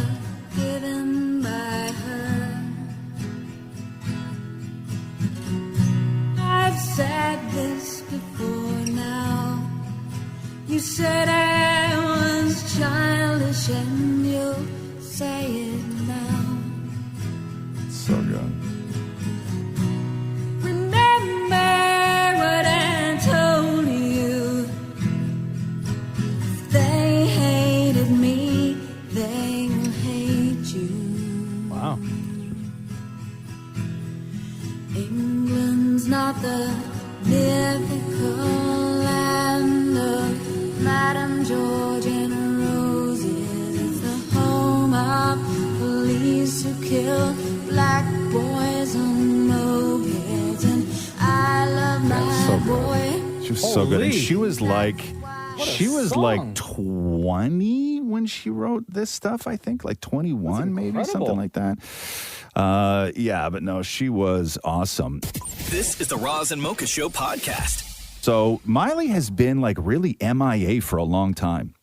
given by her. I've said this before now. You said I was childish and you'll say it now. So good. Remember what I told you. If they hated me, they will hate you. Wow. England's not the mythical land of Madame George and Roses. It's the home of police who kill black boys on mopeds. And I love my boy. She was so good. And Holy she was like, she was song. like 20 when she wrote this stuff, I think. Like 21, maybe, something like that. Yeah, but no, she was awesome. This is the Roz and Mocha Show podcast. So Miley has been like really MIA for a long time.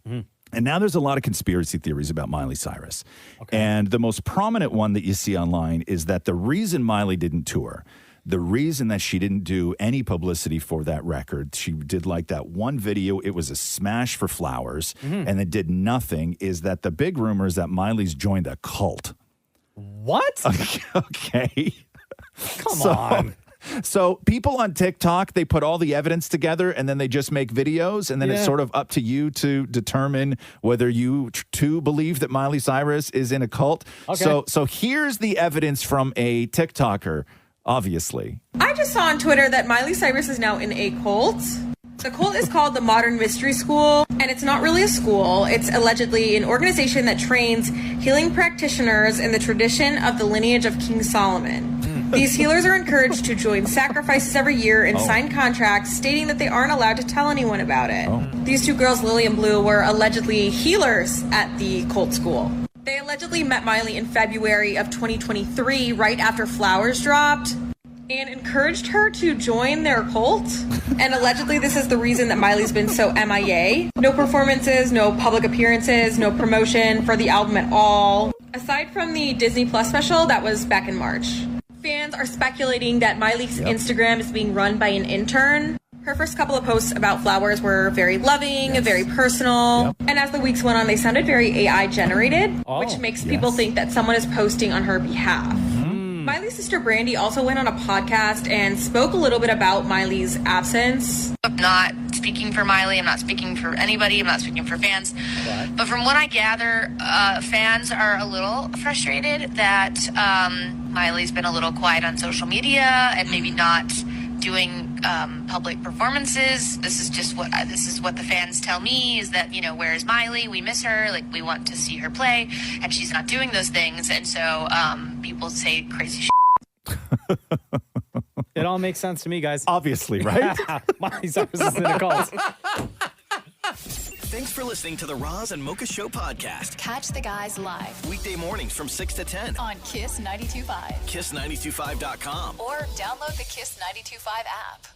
And now there's a lot of conspiracy theories about Miley Cyrus. And the most prominent one that you see online is that the reason Miley didn't tour, the reason that she didn't do any publicity for that record, she did like that one video, it was a smash for Flowers, and it did nothing, is that the big rumor is that Miley's joined a cult. What? Okay. Come on. So people on TikTok, they put all the evidence together and then they just make videos, and then it's sort of up to you to determine whether you too believe that Miley Cyrus is in a cult. Okay. So here's the evidence from a TikToker, obviously. I just saw on Twitter that Miley Cyrus is now in a cult. The cult is called the Modern Mystery School, and it's not really a school. It's allegedly an organization that trains healing practitioners in the tradition of the lineage of King Solomon. These healers are encouraged to join sacrifices every year and sign contracts stating that they aren't allowed to tell anyone about it. These two girls, Lily and Blue, were allegedly healers at the cult school. They allegedly met Miley in February of 2023, right after Flowers dropped, and encouraged her to join their cult. And allegedly this is the reason that Miley's been so MIA. No performances, no public appearances, no promotion for the album at all. Aside from the Disney Plus special that was back in March. Fans are speculating that Miley's Instagram is being run by an intern. Her first couple of posts about Flowers were very loving, very personal. And as the weeks went on, they sounded very AI generated, which makes people think that someone is posting on her behalf. Miley's sister Brandy also went on a podcast and spoke a little bit about Miley's absence. I'm not speaking for Miley. I'm not speaking for anybody. I'm not speaking for fans. But from what I gather, fans are a little frustrated that Miley's been a little quiet on social media and maybe not doing public performances. This is what the fans tell me, is that, you know, where's Miley? We miss her. Like, we want to see her play, and she's not doing those things. And so people say crazy shit. It all makes sense to me, guys. Obviously, right? Miley Cyrus is in a cult. Thanks for listening to the Roz and Mocha Show podcast. Catch the guys live Weekday mornings from 6 to 10 on Kiss 92.5. KISS925.com. Or download the Kiss 92.5 app.